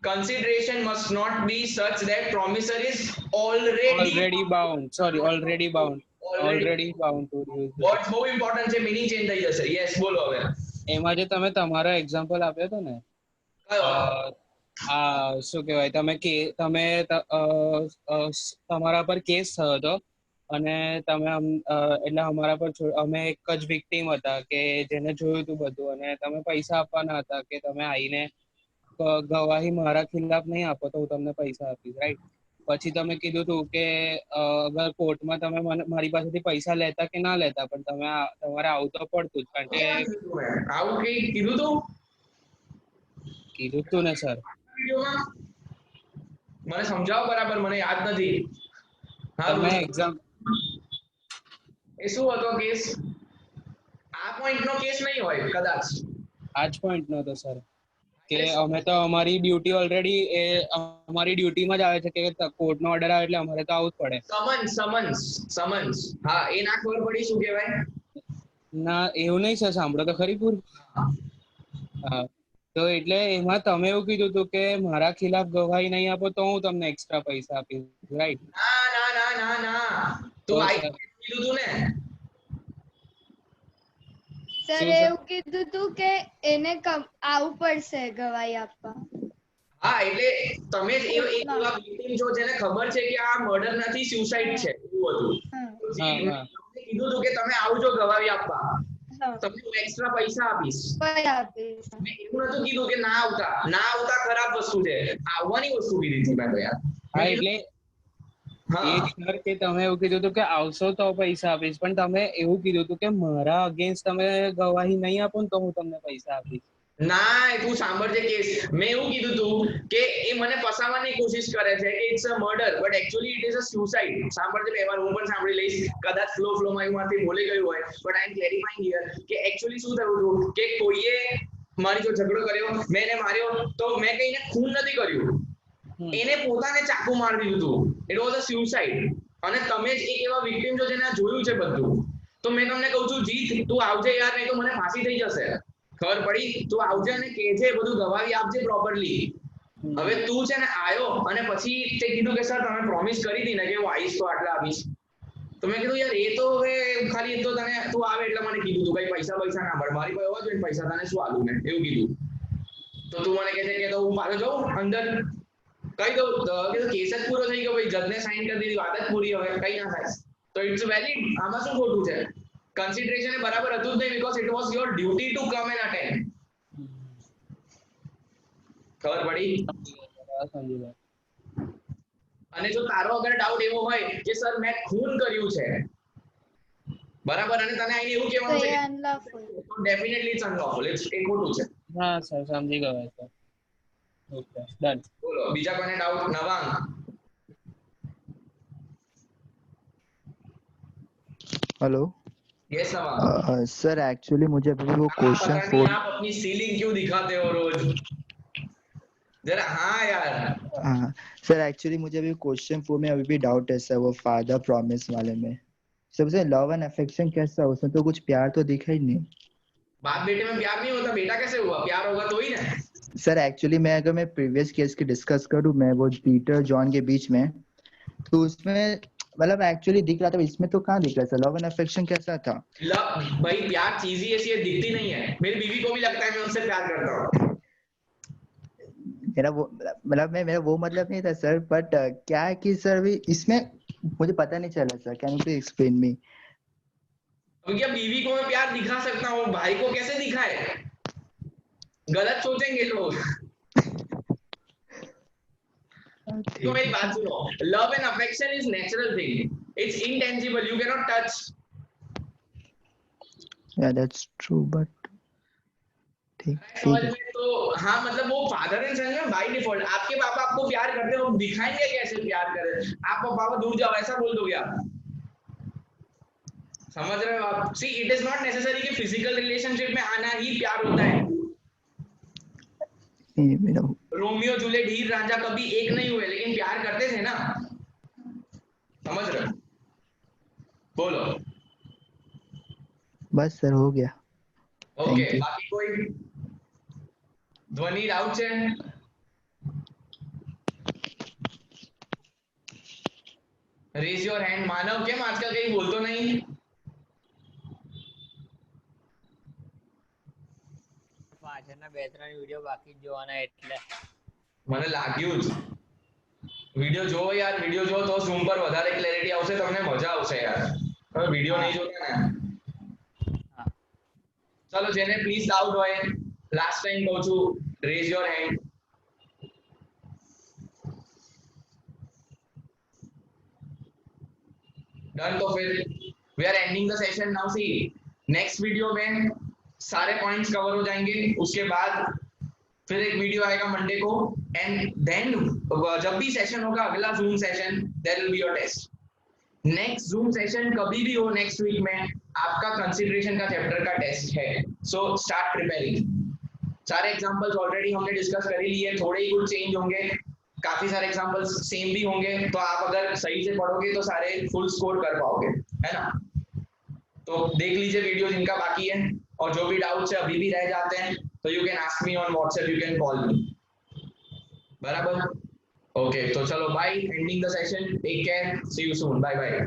consideration must not be such that promisor is already bound to use. What's બહુ important છે, meaning change થઈ જશે. યસ, બોલો હવે. એમાં જે તમે તમારો એક્ઝામ્પલ આપ્યો હતો ને, શું કહેવાય, તમે તમારા પર કેસ થયો હતો અને તમે એટલે અમારા પર અમે એક જ વિક્ટીમ હતા કે જેને જોયું હતું બધું, અને તમે પૈસા આપવાના હતા કે તમે આવીને ગવાહી મારા ખિલાફ નહીં આપો તો હું તમને પૈસા આપીશ, રાઈટ? પછી તમે કીધું હતું કે અગર કોર્ટમાં તમે મારી પાસેથી પૈસા લેતા કે ના લેતા, પણ તમારે આવું તો પડતું જ, કારણ કે આવું કઈ કીધું તું ને સર. મને સમજાવો બરાબર, મને યાદ નથી. તમે એક્ઝામ એ શું હતો કેસ? આ પોઈન્ટ નો કેસ નહીં હોય કદાચ. આ જ પોઈન્ટ નો તો સર, કે અમે તો અમારી ડ્યુટી ઓલરેડી અમારી ડ્યુટીમાં જ આવે છે કે કોર્ટનો ઓર્ડર આવે એટલે અમારે તો આવવું જ પડે. સમન્સ. હા, એ ના ખબર પડી શું કહેવાય? ના, એવું નહીં સર, સાંભળો તો ખરી પૂરું. હા, તો એટલે એમાં તમે એવું કીધું હતું કે મારા ખિલાફ ગવાહી નહીં આપો તો હું તમને એક્સ્ટ્રા પૈસા આપીશ, રાઈટ? ના તો કીધું તું ને સર, એવું કીધું તું કે એને આવવું પડશે ગવાહી આપવા. હા, એટલે તમે જ એવા વિક્ટિમ છો જેને ખબર છે કે આ મર્ડર નથી, સુસાઇડ છે, એવું હતું. કીધું તું કે તમે આવજો ગવાહી આપવા, તમને હું એક્સ્ટ્રા પૈસા આપીશ. મેં એવું નતું કીધું કે ના આવતા ખરાબ વસ્તુ છે, આવવાની વસ્તુ કીધી હતી મેં તો યાર. હા, એટલે કે તમે એવું કીધું હતું કે આવશો તો પૈસા આપીશ, પણ તમે એવું કીધું હતું કે મારા અગેન્સ્ટ તમે ગવાહી નહીં આપો ને તો હું તમને પૈસા આપીશ. ના, તું સાંભળજે કેસ. મેં એવું કીધું તું કે એ મને ફસાવવાની કોશિશ કરે છે કે it's a murder, but actually it is a suicide. સાંભળજે, બે વાર હું પણ સાંભળી લઈશ, કદાચ ફ્લોમાં એમાંથી બોલી ગયું હોય, but I am clarifying here કે એકચ્યુઅલી શું થયું હતું કે કોઈએ મારી જો ઝઘડો કર્યો, મેં એને માર્યો, તો મેં કઈને ખૂન નથી કર્યું, એને પોતાને ચાકુ મારી દીધું હતું. It was a suicide. અને તમે જ એક એવા વિક્ટિમ છો જેને જોયું છે બધું. તો મેં તમને કહું છું, જીત, તું આવજે યાર, નહીં તો મને ફાંસી થઈ જશે. ખબર પડી? તું આવજે અને કહેજે, બધું ગવાહી આપજે પ્રોપરલી. હવે તું છે ને આયો અને પછી તે કીધું કે સર તમે પ્રોમિસ કરી હતી ને કે હું આવીશ તો આટલા આપીશ. તો મેં કીધું યાર એ તો હવે ખાલી એ તો તને તું આવે એટલે મને કીધું તું કઈ પૈસા ના ભર મારી પાસે હોવા જોઈએ પૈસા તને શું આલું મેં એવું કીધું તો તું મને કહે છે કે તો હું પાછો જાઉં અંદર કહી દઉં તો કેસ જ પૂરો થઈ ગયો ભાઈ જજને સાઈન કરી દીધી વાત જ પૂરી હવે કઈ ના થાય તો ઇટ્સ વેલિડ આમાં શું ખોટું છે કન્સિડરેશન એ બરાબર હતું જ નહીં because it was your duty to come and attend ખબર પડી અને જો તારો અગર ડાઉટ એવો હોય કે સર મેં ખૂન કર્યું છે બરાબર અને તને આઈને એવું કહેવાનું છે તો ડેફિનેટલી ઇટ્સ અનલॉफुल ઇટ્સ એ ખોટું છે હા સર સમજી ગયો સર ઓકે ડન બોલો બીજા કોઈને doubt Nawang hello yes Nawang sir actually मुझे अभी वो क्वेश्चन आप अपनी सीलिंग क्यों दिखाते हो रोज जरा हाँ यार हाँ सर एक्चुअली मुझे अभी क्वेश्चन 4 में अभी भी डाउट है सर वो फादर प्रॉमिस वाले में सबसे लव एंड अफेक्शन कैसा उसमें तो कुछ प्यार तो दिखा ही नहीं बाप बेटे में प्यार नहीं होता बेटा कैसे हुआ प्यार होगा तो ही ना सर एक्चुअली मैं अगर मैं प्रीवियस केस की डिस्कस करूं मैं वो पीटर जॉन के बीच में तो उसमें मतलब एक्चुअली दिख रहा था इसमें तो कहाँ दिख रहा था लव एंड अफेक्शन कैसा था लव भाई प्यार चीज ही ऐसी है दिखती नहीं है मेरी बीवी को भी लगता है मैं उससे प्यार करता हूँ मेरा वो मतलब मेरा वो मतलब नहीं था सर बट क्या है कि सर भी इसमें मुझे पता नहीं चला sir can you explain me अब क्या बीवी को मैं प्यार दिखा सकता हूँ भाई को कैसे दिखाए गलत सोचेंगे लोग तो मेरी बात सुनो love and affection is natural thing it's intangible you can not touch या दैट्स ट्रू बट ठीक समझ में तो हाँ मतलब वो फादर एंड सन में बाय डिफॉल्ट आपके पापा आपको प्यार करते हो दिखाएंगे कैसे प्यार करे आप पापा दूर जाओ ऐसा बोल दोगे आप समझ रहे हो आप see it is not necessary कि फिजिकल रिलेशनशिप में आना ही प्यार होता है रोमियो जूलियट हीर रांझा कभी एक नहीं हुए लेकिन प्यार करते थे ना समझ रहे हो बोलो बस सर हो गया ओके बाकी कोई ध्वनि डाउट है रेज योर हैंड मानव કેમ આજકાલ કઈ બોલતો નહીં પાછળના બે ત્રણ વિડિયો બાકી જોવાના એટલે મને લાગ્યું જ વિડિયો જોવો યાર વિડિયો જો તો ઝૂમ પર વધારે ક્લેરિટી આવશે તમને મજા આવશે યાર હવે વિડિયો નહીં જોતા ને चलो जेने प्लीज डाउट होए लास्ट टाइम कहूं छू रेज योर हैंड डन तो फिर we are ending the session now see next video में सारे पॉइंट्स कवर हो जाएंगे उसके बाद फिर एक वीडियो आएगा मंडे को एंड देन जब भी सेशन होगा अगला zoom session there will be your test next zoom session कभी भी हो नेक्स्ट वीक में आपका कंसीडरेशन का चैप्टर का टेस्ट है सो स्टार्ट प्रिपेयरिंग सारे एग्जांपल्स ऑलरेडी हमने डिस्कस कर ही लिए थोड़े ही कुछ चेंज होंगे काफी सारे एग्जांपल्स सेम भी होंगे तो आप अगर सही से पढ़ोगे तो सारे फुल स्कोर कर पाओगे है ना तो देख लीजिए वीडियो जिनका बाकी है और जो भी डाउट्स है अभी भी रह जाते हैं तो you can ask me on WhatsApp you can call me बराबर ओके तो चलो bye ending the session take care see you soon bye bye